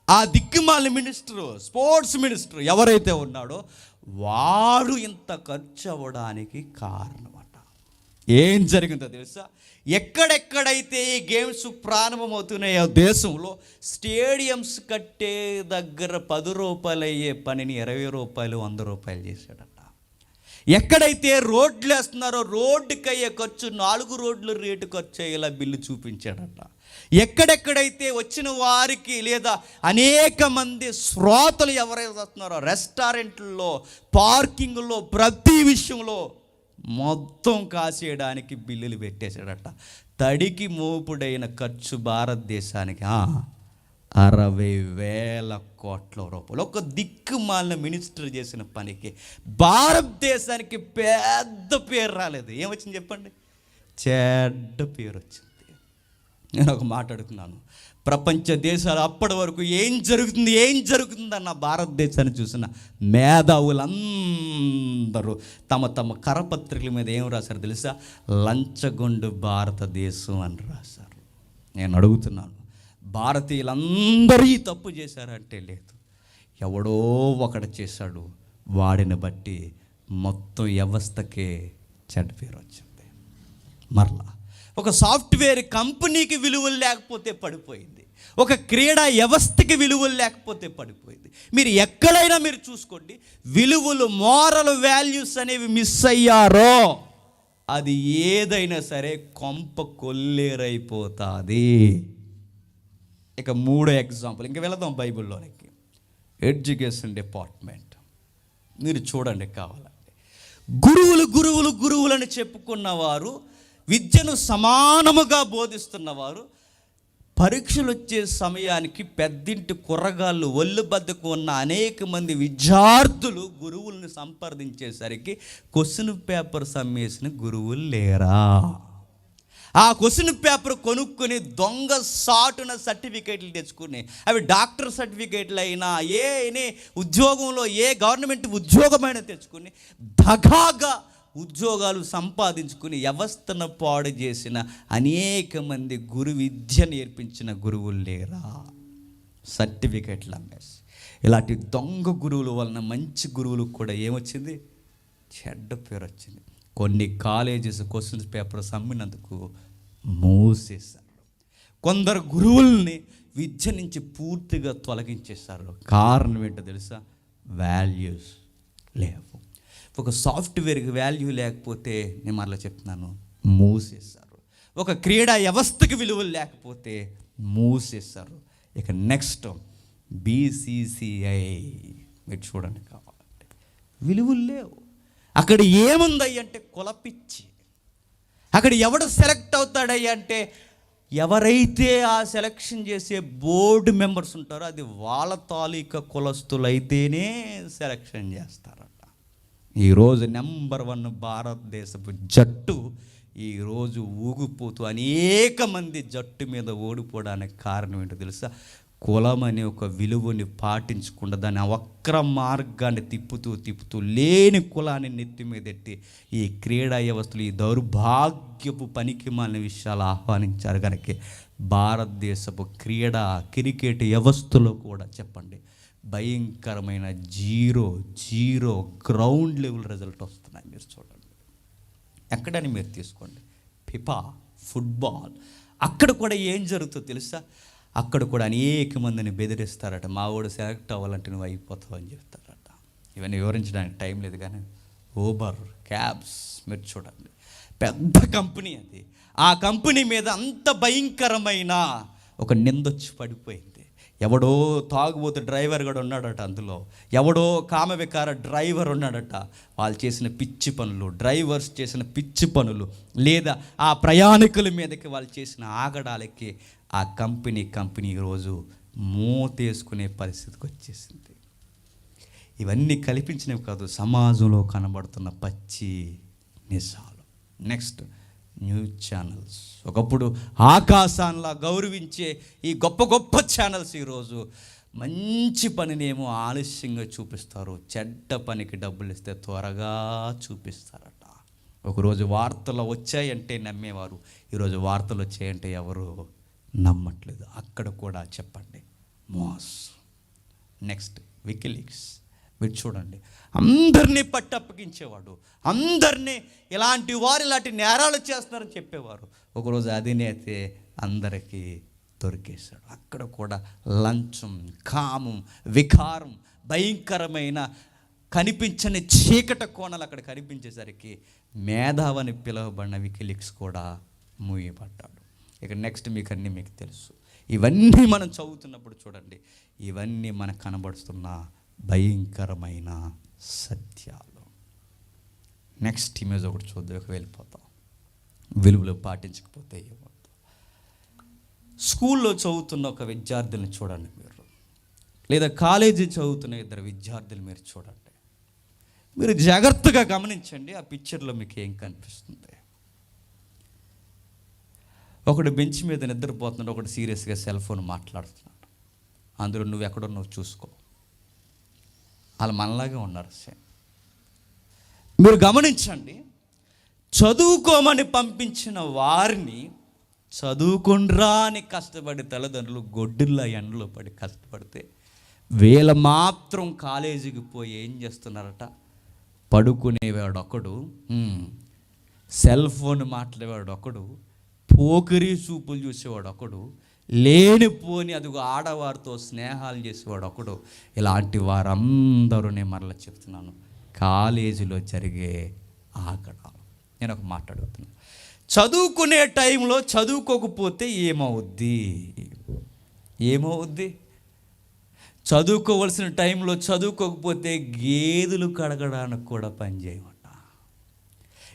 ఆ దిక్కుమాలిన మినిస్టర్, స్పోర్ట్స్ మినిస్టర్ ఎవరైతే ఉన్నాడో వాడు ఇంత ఖర్చు అవ్వడానికి కారణమట. ఏం జరిగిందో తెలుసా? ఎక్కడెక్కడైతే ఈ గేమ్స్ ప్రారంభమవుతున్నాయో దేశంలో స్టేడియంస్ కట్టే దగ్గర 10 రూపాయలు అయ్యే పనిని 20 రూపాయలు 100 రూపాయలు చేశాడట. ఎక్కడైతే రోడ్లు వేస్తున్నారో రోడ్డుకి అయ్యే ఖర్చు 4 రోడ్లు రేటు ఖర్చు అయ్యేలా బిల్లు చూపించాడట. ఎక్కడెక్కడైతే వచ్చిన వారికి లేదా అనేక మంది శ్రోతలు ఎవరైతే వస్తున్నారో రెస్టారెంట్లలో, పార్కింగ్లో, ప్రతి విషయంలో మొత్తం కాసేయడానికి బిల్లులు పెట్టేశాడట. తడికి మోపుడైన ఖర్చు భారతదేశానికి 60,000 కోట్ల రూపాయలు. ఒక దిక్కుమాలిన మినిస్టర్ చేసిన పనికి భారతదేశానికి పెద్ద పేరు రాలేదు. ఏమొచ్చింది చెప్పండి? చెడ్డ పేరు వచ్చింది. నేను ఒక మాట అడుగుతున్నాను, ప్రపంచ దేశాలు అప్పటి వరకు ఏం జరుగుతుంది అన్న భారతదేశాన్ని చూసిన మేధావులందరూ తమ కరపత్రికల మీద ఏం రాశారు తెలుసా? లంచగొండు భారతదేశం అని రాశారు. నేను అడుగుతున్నాను, భారతీయులందరూ ఈ తప్పు చేశారంటే లేదు, ఎవడో ఒకడు చేశాడు, వాడిని బట్టి మొత్తం వ్యవస్థకే చెడ్డ పేరు వచ్చింది. మరలా ఒక సాఫ్ట్వేర్ కంపెనీకి విలువలు లేకపోతే పడిపోయింది, ఒక క్రీడా వ్యవస్థకి విలువలు లేకపోతే పడిపోయింది. మీరు ఎక్కడైనా మీరు చూసుకోండి, విలువలు, మోరల్ వాల్యూస్ అనేవి మిస్ అయ్యారో అది ఏదైనా సరే కొంప కొల్లేరైపోతుంది. ఇక 3వ ఎగ్జాంపుల్, ఇంక వెళదాం బైబిల్లోనికి. ఎడ్యుకేషన్ డిపార్ట్మెంట్ మీరు చూడండి కావాలంటే, గురువులు అని చెప్పుకున్నవారు విద్యను సమానముగా బోధిస్తున్నవారు పరీక్షలు వచ్చే సమయానికి పెద్దింటి కుర్రగాళ్ళు ఒళ్ళు బద్దకు ఉన్న అనేక మంది విద్యార్థులు గురువుల్ని సంప్రదించేసరికి క్వశ్చన్ పేపర్ సమ్మేసిన గురువులు లేరా? ఆ క్వశ్చన్ పేపర్ కొనుక్కొని దొంగ సాటున సర్టిఫికేట్లు తెచ్చుకుని, అవి డాక్టర్ సర్టిఫికేట్లు అయినా ఉద్యోగంలో ఏ గవర్నమెంట్ ఉద్యోగమైనా తెచ్చుకుని దగాగా ఉద్యోగాలు సంపాదించుకుని వ్యవస్థను పాడు చేసిన అనేక మంది గురు విద్య నేర్పించిన గురువులు లేరా? సర్టిఫికేట్లు అమ్మేసి. ఇలాంటి దొంగ గురువుల వలన మంచి గురువులకు కూడా ఏమొచ్చింది? చెడ్డ పేరు వచ్చింది. కొన్ని కాలేజెస్ క్వశ్చన్స్ పేపర్స్ అమ్మినందుకు మూసేశారు. కొందరు గురువుల్ని విద్య నుంచి పూర్తిగా తొలగించేశారు. కారణం ఏంటో తెలుసా? వాల్యూస్ లేవు. ఒక సాఫ్ట్వేర్కి వాల్యూ లేకపోతే, నేను మరలా చెప్తున్నాను, మూసేశారు. ఒక క్రీడా వ్యవస్థకి విలువలు లేకపోతే మూసేశారు. ఇక నెక్స్ట్ BCCI మీరు చూడండి. కావాలంటే విలువలు లేవు. అక్కడ ఏముందయ్య అంటే కులపిచ్చి. అక్కడ ఎవడు సెలెక్ట్ అవుతాడయ్య అంటే ఎవరైతే ఆ సెలెక్షన్ చేసే బోర్డు మెంబర్స్ ఉంటారో అది వాళ్ళ తాలూకా కులస్తులైతేనే సెలెక్షన్ చేస్తారట. ఈరోజు నెంబర్ 1 భారతదేశపు జట్టు ఈరోజు ఊగిపోతూ అనేక మంది జట్టు మీద ఓడిపోవడానికి కారణం ఏంటో తెలుసా? కులం అనే ఒక విలువని పాటించకుండా దాని వక్ర మార్గాన్ని తిప్పుతూ లేని కులాన్ని నెత్తి మీద ఎట్టి ఈ క్రీడా వ్యవస్థలు ఈ దౌర్భాగ్యపు పనికి మాలిన విషయాలు ఆహ్వానించారు. కనుక భారతదేశపు క్రికెట్ వ్యవస్థలో కూడా చెప్పండి భయంకరమైన జీరో గ్రౌండ్ లెవెల్ రిజల్ట్ వస్తున్నాయి. మీరు చూడండి. ఎక్కడని మీరు తీసుకోండి, ఫిఫా ఫుట్బాల్, అక్కడ కూడా ఏం జరుగుతుందో తెలుసా? అక్కడ కూడా అనేక మందిని బెదిరిస్తారట. మా వాడు సెలెక్ట్ అవ్వాలంటే నువ్వు అయిపోతావు అని చెప్తారట. ఇవన్నీ వివరించడానికి టైం లేదు. కానీ ఊబర్, క్యాబ్స్ మీరు చూడండి, పెద్ద కంపెనీ అది. ఆ కంపెనీ మీద అంత భయంకరమైన ఒక నిందొచ్చి పడిపోయింది. ఎవడో తాగుబోతు డ్రైవర్ కూడా ఉన్నాడట అందులో. ఎవడో కామవికార డ్రైవర్ ఉన్నాడట. వాళ్ళు చేసిన పిచ్చి పనులు, డ్రైవర్స్ చేసిన పిచ్చి పనులు, లేదా ఆ ప్రయాణికుల మీదకి వాళ్ళు చేసిన ఆగడాలకి ఆ కంపెనీ ఈరోజు మూతేసుకునే పరిస్థితికి వచ్చేసింది. ఇవన్నీ కల్పించినవి కాదు, సమాజంలో కనబడుతున్న పచ్చి నిజాలు. Next news channels. ఒకప్పుడు ఆకాశాన్లా గౌరవించే ఈ గొప్ప ఛానల్స్ ఈరోజు మంచి పనినేమో ఆలస్యంగా చూపిస్తారు, చెడ్డ పనికి డబ్బులు ఇస్తే త్వరగా చూపిస్తారట. ఒకరోజు వార్తలు వచ్చాయంటే నమ్మేవారు, ఈరోజు వార్తలు వచ్చాయంటే ఎవరు నమ్మట్లేదు. అక్కడ కూడా చెప్పండి మోస్. Next WikiLeaks. మీరు చూడండి, అందరినీ పట్టప్పగించేవాడు, అందరినీ ఇలాంటి నేరాలు చేస్తున్నారని చెప్పేవారు. ఒకరోజు అధినేతే అందరికీ దొరికేశాడు. అక్కడ కూడా లంచం, కామం, వికారం, భయంకరమైన కనిపించని చీకట కోణాలు అక్కడ కనిపించేసరికి మేధావని పిలువబడిన వికీలీక్స్ కూడా మూయబడ్డాడు. ఇక నెక్స్ట్ మీకు తెలుసు. ఇవన్నీ మనం చదువుతున్నప్పుడు చూడండి, ఇవన్నీ మనకు కనబడుతున్న భయంకరమైన సత్యాలు. నెక్స్ట్ ఇమేజ్ ఒకటి చూద్దాం, వెళ్ళిపోతాం. విలువలు పాటించకపోతే ఏమవుతుంది? స్కూల్లో చదువుతున్న ఒక విద్యార్థిని చూడండి మీరు, లేదా కాలేజీ చదువుతున్న 2 విద్యార్థులు మీరు చూడండి. మీరు జాగ్రత్తగా గమనించండి, ఆ పిక్చర్లో మీకు ఏం కనిపిస్తుంది. ఒకడు బెంచ్ మీద నిద్రపోతున్నాడు, ఒకడు సీరియస్గా సెల్ ఫోన్ మాట్లాడుతున్నాడు. అందులో నువ్వు ఎక్కడున్నావు చూసుకో. వాళ్ళు మనలాగే ఉన్నారు. మీరు గమనించండి, చదువుకోమని పంపించిన వారిని చదువుకుండ్రా అని కష్టపడి తల్లిదండ్రులు గొడ్డుల్లో ఎండలో పడి కష్టపడితే వీళ్ళ మాత్రం కాలేజీకి పోయి ఏం చేస్తున్నారట? పడుకునేవాడు ఒకడు, సెల్ ఫోన్ మాట్లాడేవాడు ఒకడు, పోకిరీ చూపులు చూసేవాడు ఒకడు, లేనిపోని అదిగో ఆడవారితో స్నేహాలు చేసేవాడు ఒకడు. ఇలాంటి వారందరూ నేను మరలా చెప్తున్నాను, కాలేజీలో జరిగే ఆగడాలు. నేను ఒక మాట్లాడుతున్నాను, చదువుకునే టైంలో చదువుకోకపోతే ఏమవుద్ది? చదువుకోవలసిన టైంలో చదువుకోకపోతే గేదెలు కడగడానికి కూడా పని చేయమంట.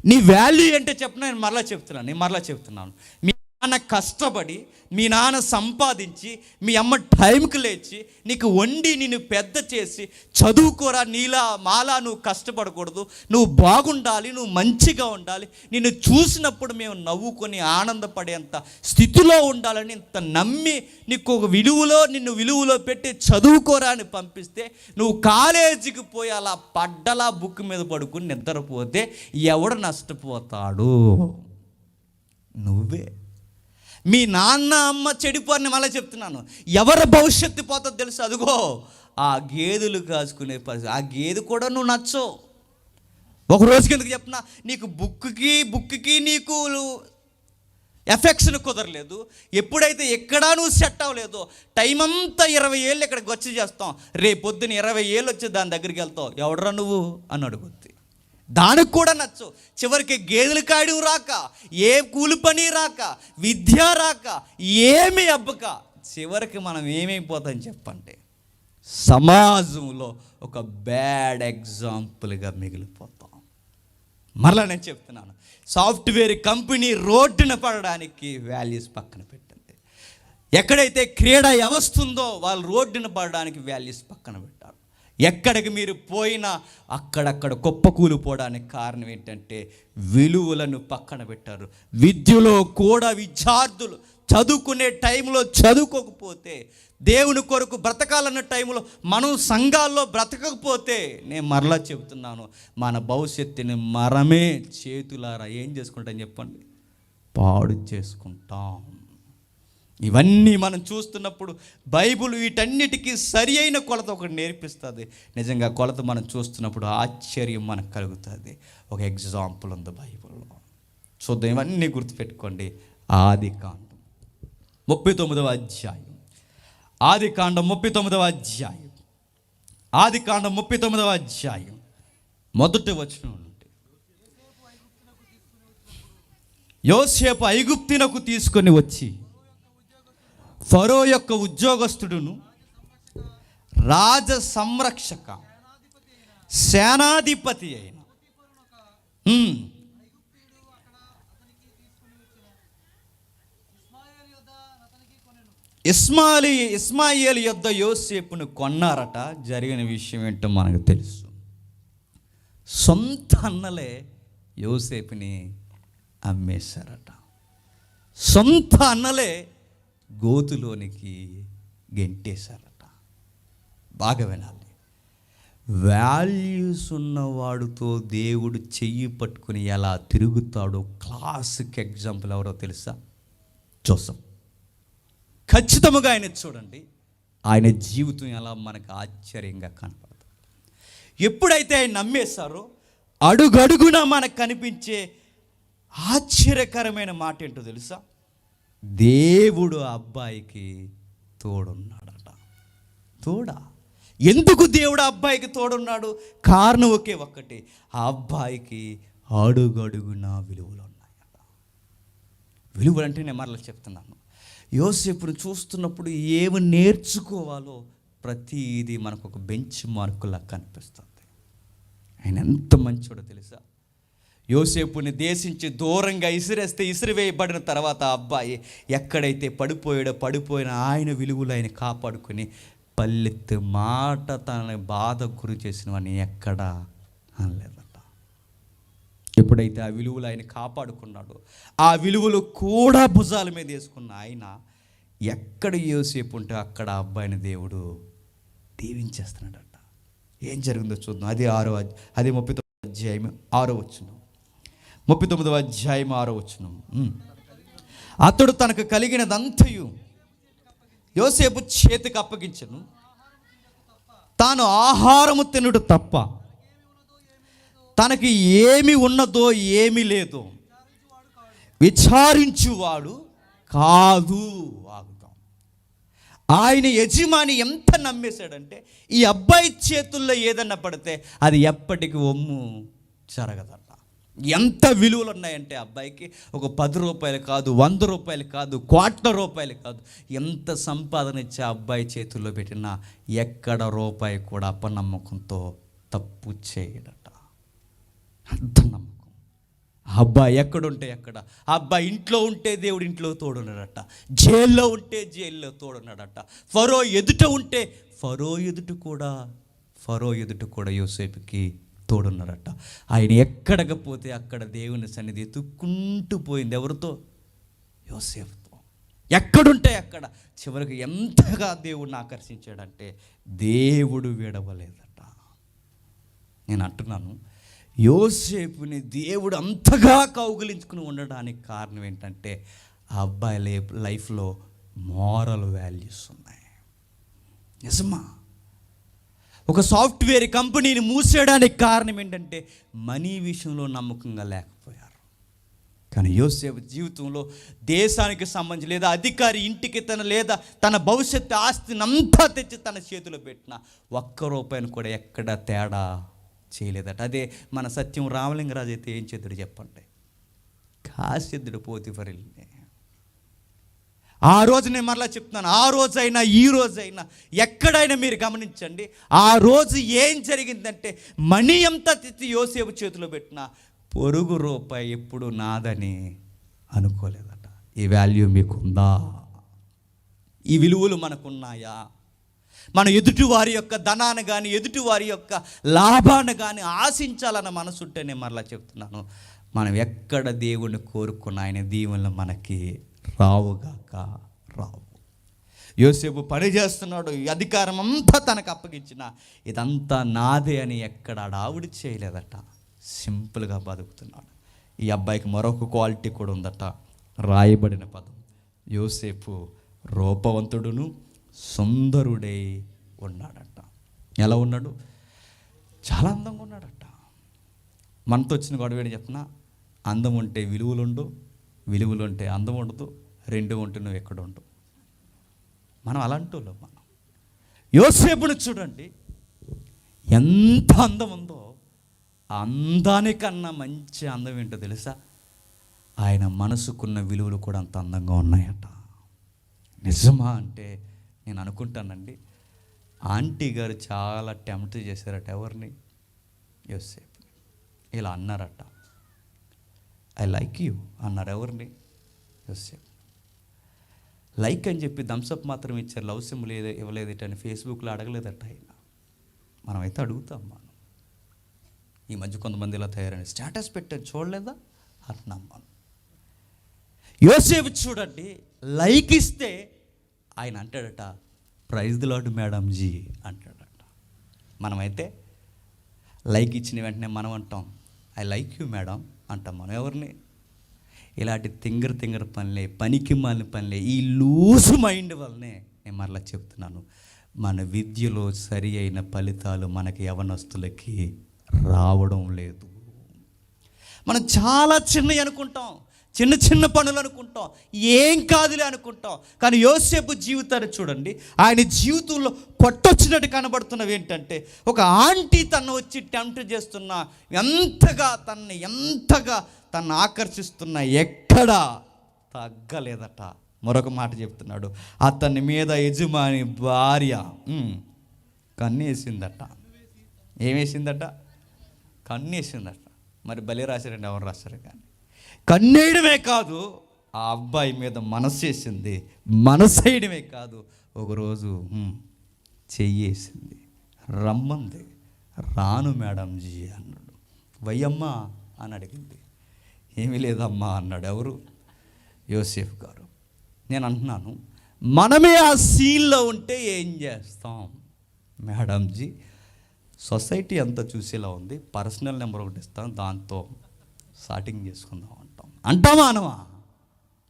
నీ వాల్యూ ఏంటో చెప్పిన నేను మరలా చెప్తున్నాను. మీ నాన్న కష్టపడి, మీ నాన్న సంపాదించి, మీ అమ్మ టైంకి లేచి నీకు వండి నిన్ను పెద్ద చేసి, చదువుకోరా నీలా మాలా నువ్వు కష్టపడకూడదు, నువ్వు బాగుండాలి, నువ్వు మంచిగా ఉండాలి, నిన్ను చూసినప్పుడు మేము నవ్వుకొని ఆనందపడేంత స్థితిలో ఉండాలని ఇంత నమ్మి నీకు ఒక నిన్ను విలువలో పెట్టి చదువుకోరా అని పంపిస్తే, నువ్వు కాలేజీకి పోయి అలా పడ్డలా బుక్ మీద పడుకుని నిద్రపోతే ఎవడు నష్టపోతాడు? నువ్వే. మీ నాన్న అమ్మ చెడిపోరని మళ్ళీ చెప్తున్నాను. ఎవరి భవిష్యత్తు పోతుందో తెలుసు? అదిగో ఆ గేదెలు కాసుకునే పరిస్థితి. ఆ గేదె కూడా నువ్వు నచ్చవు. ఒక రోజు కిందకి చెప్పిన, నీకు బుక్కి నీకు ఎఫెక్షన్ కుదరలేదు. ఎప్పుడైతే ఎక్కడా నువ్వు సెట్ అవ్వలేదో, టైం అంతా 20 ఏళ్ళు ఇక్కడికి వచ్చి చేస్తాం, రేపొద్దున 20 ఏళ్ళు వచ్చి దాని దగ్గరికి వెళ్తావు, ఎవడరా నువ్వు అని అడుగుద్ది. దానికి కూడా నచ్చు. చివరికి గేదెలు కాయడం రాక, ఏ కూలి పని రాక, విద్య రాక, ఏమి అబ్బక, చివరికి మనం ఏమైపోతాం చెప్పండి? సమాజంలో ఒక బ్యాడ్ ఎగ్జాంపుల్గా మిగిలిపోతాం. మరలా నేను చెప్తున్నాను, సాఫ్ట్వేర్ కంపెనీ రోడ్డున పడడానికి వాల్యూస్ పక్కన పెట్టండి. ఎక్కడైతే క్రీడా వ్యవస్థ ఉందో వాళ్ళు రోడ్డున పడడానికి వాల్యూస్ పక్కన పెట్టారు. ఎక్కడికి మీరు పోయినా అక్కడక్కడ కుప్పకూలిపోవడానికి కారణం ఏంటంటే విలువలను పక్కన పెట్టారు. విద్యలో కూడా విద్యార్థులు చదువుకునే టైంలో చదువుకోకపోతే, దేవుని కొరకు బ్రతకాలన్న టైంలో మనం సంఘాల్లో బ్రతకకపోతే, నేను మరలా చెబుతున్నాను, మన భవిష్యత్తుని మనమే చేతులారా ఏం చేసుకుంటాం చెప్పండి? పాడు చేసుకుంటాం. ఇవన్నీ మనం చూస్తున్నప్పుడు బైబిల్ వీటన్నిటికీ సరి అయిన కొలత ఒకటి నేర్పిస్తుంది. నిజంగా కొలత మనం చూస్తున్నప్పుడు ఆశ్చర్యం మనకు కలుగుతుంది. ఒక ఎగ్జాంపుల్ ఉంది బైబిల్లో, చూద్దాం. ఇవన్నీ గుర్తుపెట్టుకోండి. ఆదికాండం 39వ అధ్యాయం. ఆదికాండం 39వ అధ్యాయం. ఆదికాండం 39వ అధ్యాయం మొదటి వచనం నుండి. యోసేపు ఐగుప్తునకు తీసుకొని వచ్చి ఫరో యొక్క ఉద్యోగస్తుడును, రాజ సంరక్షక, సేనాధిపతి అయిన ఇస్మాయేలు యొద్ద యోసేపును కొన్నారట. జరిగిన విషయం ఏంటో మనకు తెలుసు. సొంత అన్నలే యోసేపుని అమ్మేశారట. సొంత అన్నలే గోతులోనికి గెంటేశారట. బాగా వినాలి. వాల్యూస్ ఉన్నవాడితో దేవుడు చెయ్యి పట్టుకుని ఎలా తిరుగుతాడో క్లాసిక్ ఎగ్జాంపుల్ ఎవరో తెలుసా? జోసెఫ్. ఖచ్చితంగా ఆయన చూడండి, ఆయన జీవితం ఎలా మనకు ఆశ్చర్యంగా కనపడుతుంది. ఎప్పుడైతే ఆయన నమ్మేశారో అడుగడుగునా మనకు కనిపించే ఆశ్చర్యకరమైన మాట ఏంటో తెలుసా? దేవుడు ఆ అబ్బాయికి తోడున్నాడట. తోడా? ఎందుకు దేవుడు ఆ అబ్బాయికి తోడున్నాడు? కారణం ఒక్కటి, ఆ అబ్బాయికి అడుగడుగునా విలువలు ఉన్నాయట. విలువలు అంటే నేను మరలా చెప్తున్నాను, యోసేపును చూస్తున్నప్పుడు ఏమి నేర్చుకోవాలో ప్రతిదీ మనకు ఒక బెంచ్ మార్కులా కనిపిస్తుంది. ఆయన ఎంత మంచోడో తెలుసా? యోసేపుని దేశించి దూరంగా ఇసిరేస్తే ఇసిరివేయబడిన తర్వాత ఆ అబ్బాయి ఎక్కడైతే పడిపోయిన ఆయన విలువలు ఆయన కాపాడుకుని పల్లెత్తు మాట తనని బాధకు గురి చేసినవని ఎక్కడా అనలేదట. ఎప్పుడైతే ఆ విలువలు ఆయన కాపాడుకున్నాడో, ఆ విలువలు కూడా భుజాల మీద వేసుకున్న ఆయన ఎక్కడ యోసేపు ఉంటే అక్కడ ఆ అబ్బాయిని దేవుడు దీవించేస్తున్నాడట. ఏం జరిగిందో చూద్దాం. అది 39వ అధ్యాయం 6వ వచనం. 39వ అధ్యాయం 6వ వచనం. అతడు తనకు కలిగినదంతయు యోసేపు చేతికి అప్పగించెను. తాను ఆహారము తినుడు తప్ప తనకి ఏమి ఉన్నదో ఏమీ లేదో విచారించువాడు కాదు. ఆగుతాం. ఆయన యజమాని ఎంత నమ్మేశాడంటే, ఈ అబ్బాయి చేతుల్లో ఏదన్నా పడితే అది ఎప్పటికీ ఒమ్ము జరగదట. ఎంత విలువలు ఉన్నాయంటే అబ్బాయికి, ఒక 10 రూపాయలు కాదు, 100 రూపాయలు కాదు, ₹250 కాదు, ఎంత సంపాదన ఇచ్చే అబ్బాయి చేతుల్లో పెట్టినా ఎక్కడ రూపాయి కూడా అపనమ్మకంతో తప్పు చేయడట. అంత నమ్మకం. ఆ అబ్బాయి ఎక్కడుంటే ఎక్కడ, ఆ అబ్బాయి ఇంట్లో ఉంటే దేవుడు ఇంట్లో తోడున్నాడట, జైల్లో ఉంటే జైల్లో తోడున్నాడట, ఫరో ఎదుట ఉంటే ఫరో ఎదుట కూడా యోసేపుకి తోడున్నాడట. ఆయన ఎక్కడికి పోతే అక్కడ దేవుని సన్నిధి ఎత్తుక్కుంటూ పోయింది. ఎవరితో? యోసేపుతో. ఎక్కడుంటే అక్కడ. చివరికి ఎంతగా దేవుడిని ఆకర్షించాడంటే దేవుడు విడవలేదట. నేను అంటున్నాను, యోసేపుని దేవుడు అంతగా కౌగిలించుకుని ఉండడానికి కారణం ఏంటంటే ఆ అబ్బాయి లైఫ్లో మోరల్ వాల్యూస్ ఉన్నాయి. నిజమా? ఒక సాఫ్ట్వేర్ కంపెనీని మూసేయడానికి కారణం ఏంటంటే మనీ విషయంలో నమ్మకంగా లేకపోయారు. కానీ యోసేపు జీవితంలో దేశానికి సంబంధించి లేదా అధికారి ఇంటికి తన భవిష్యత్తు ఆస్తిని అంతా తెచ్చి తన చేతిలో పెట్టిన ఒక్క రూపాయిని కూడా ఎక్కడ తేడా చేయలేదట. అదే మన సత్యం రామలింగరాజు అయితే ఏం చేద్దుడు చెప్పండి? కాసేద్దుడు పోతిఫరిల్ని. ఆ రోజు నేను మరలా చెప్తున్నాను, ఆ రోజైనా ఈ రోజైనా ఎక్కడైనా మీరు గమనించండి, ఆ రోజు ఏం జరిగిందంటే మనీ అంతా తెచ్చి యోసేపు చేతిలో పెట్టిన పొరుగు రూపాయి ఎప్పుడు నాదని అనుకోలేదట. ఈ వాల్యూ మీకుందా? ఈ విలువలు మనకున్నాయా? మన ఎదుటివారి యొక్క ధనాన్ని కానీ ఎదుటివారి యొక్క లాభాన్ని కానీ ఆశించాలన్న మనసుంటే నేను మరలా చెప్తున్నాను, మనం ఎక్కడ దేవుణ్ణి కోరుకున్న ఆయన దీవెనలు మనకి రావుగాక రావు. యోసేపు పని చేస్తున్నాడు, ఈ అధికారం అంతా తనకు అప్పగించిన ఇదంతా నాదే అని ఎక్కడ అడావుడి చేయలేదట. సింపుల్గా బతుకుతున్నాడు. ఈ అబ్బాయికి మరొక క్వాలిటీ కూడా ఉందట. రాయబడిన పదం, యోసేపు రూపవంతుడును సుందరుడై ఉన్నాడట. ఎలా ఉన్నాడు? చాలా అందంగా ఉన్నాడట. మనతో వచ్చిన గొడవ ఏంటి చెప్పిన? అందం ఉంటే విలువలుండు, విలువలు ఉంటే అందం ఉండదు, రెండు ఉంటే నువ్వు ఎక్కడ ఉండు. మనం అలాంటి వాళ్ళం. మనం యోసేపుని చూడండి, ఎంత అందం ఉందో, ఆ అందానికన్నా మంచి అందం ఏంటో తెలుసా? ఆయన మనసుకున్న విలువలు కూడా అంత అందంగా ఉన్నాయట. నిజమా అంటే నేను అనుకుంటానండి, ఆంటీ గారు చాలా టెంప్ట్ చేశారట. ఎవరిని? యోసేపుని. ఇలా అన్నారట, ఐ లైక్ యూ అన్నారు. ఎవరిని? యోసేపు. లైక్ అని చెప్పి థమ్స్అప్ మాత్రం ఇచ్చారు, లవ్ సింబల్ ఇవ్వలేదట అని ఫేస్బుక్లో అడగలేదట ఆయన. మనమైతే అడుగుతాం. మనం ఈ మధ్య కొంతమంది ఇలా తయారని స్టేటస్ పెట్టారు, చూడలేదా అంటున్నాం మనం. యోసేపు చూడండి, లైక్ ఇస్తే ఆయన అంటాడట, praise the lord madam ji అంటాడట. మనమైతే లైక్ ఇచ్చిన వెంటనే మనం అంటాం, ఐ లైక్ యూ మేడం అంటాం. మనం ఎవరిని? ఇలాంటి తింగర పనులే, పనికి మాలిన పనులే, ఈ లూజ్ మైండ్ వల్లనే నేను మరలా చెప్తున్నాను, మన విద్యలో సరి అయిన ఫలితాలు మనకి యవనస్తులకి రావడం లేదు. మనం చాలా చిన్నవి అనుకుంటాం, చిన్న పనులు అనుకుంటాం, ఏం కాదులే అనుకుంటాం. కానీ యోసేపు జీవితాన్ని చూడండి, ఆయన జీవితంలో కొట్టొచ్చినట్టు కనబడుతున్నవి ఏంటంటే, ఒక ఆంటీ తను వచ్చి టెంప్ట్ చేస్తున్నా, ఎంతగా తన్ను ఆకర్షిస్తున్నా ఎక్కడా తగ్గలేదట. మరొక మాట చెప్తున్నాడు, అతని మీద యజమాని భార్య కన్నేసిందట. ఏమేసిందట? కన్నేసిందట. మరి బలి రాశారండి, ఎవరు రాశారు? కానీ కన్నేయడమే కాదు, ఆ అబ్బాయి మీద మనసేసింది. మనసేయడమే కాదు, ఒకరోజు చెయ్యేసింది, రమ్మంది. రాను మేడం జీ అన్నాడు. వయ్యమ్మా అని అడిగింది. ఏమీ లేదమ్మా అన్నాడు. ఎవరు? యోసేఫ్ గారు. నేను అంటున్నాను, మనమే ఆ సీన్లో ఉంటే ఏం చేస్తాం? మేడం జీ, సొసైటీ అంతా చూసేలా ఉంది, పర్సనల్ నెంబర్ ఒకటి ఇస్తాం, దాంతో స్టార్టింగ్ చేసుకుందాం అంటామా అనవా?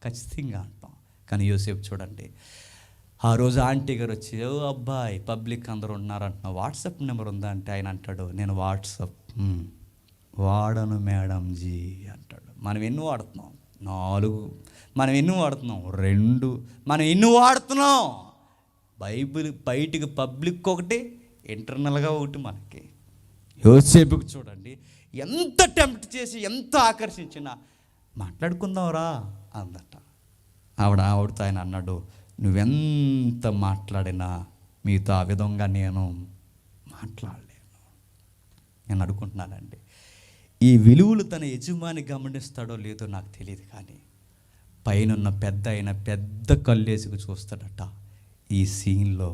ఖచ్చితంగా అంటాం. కానీ యోసేపు చూడండి, ఆ రోజు ఆంటీ గారు వచ్చి, ఓ అబ్బాయి పబ్లిక్ అందరూ ఉన్నారంటున్నా, వాట్సాప్ నెంబర్ ఉందా అంటే ఆయన అంటాడు, నేను వాట్సాప్ వాడను మేడం జీ అంటాడు. మనం ఎన్ని వాడుతున్నాం? 4. మనం ఎన్ని వాడుతున్నాం? 2. మనం ఎన్ని వాడుతున్నాం? బైబిల్ బయటికి పబ్లిక్ ఒకటి, ఇంటర్నల్గా ఒకటి. మనకి యోసేపుకి చూడండి, ఎంత టెంప్ట్ చేసి ఎంత ఆకర్షించినా మాట్లాడుకుందాంరా అందట. ఆవిడతో ఆయన అన్నాడు, నువ్వెంత మాట్లాడినా మీతో ఆ విధంగా నేను మాట్లాడలేను. నేను అనుకుంటున్నానండి, ఈ విలువలు తన యజమాని గమనిస్తాడో లేదో నాకు తెలియదు, కానీ పైనున్న పెద్ద కళ్ళేసుకు చూస్తాడట. ఈ సీన్లో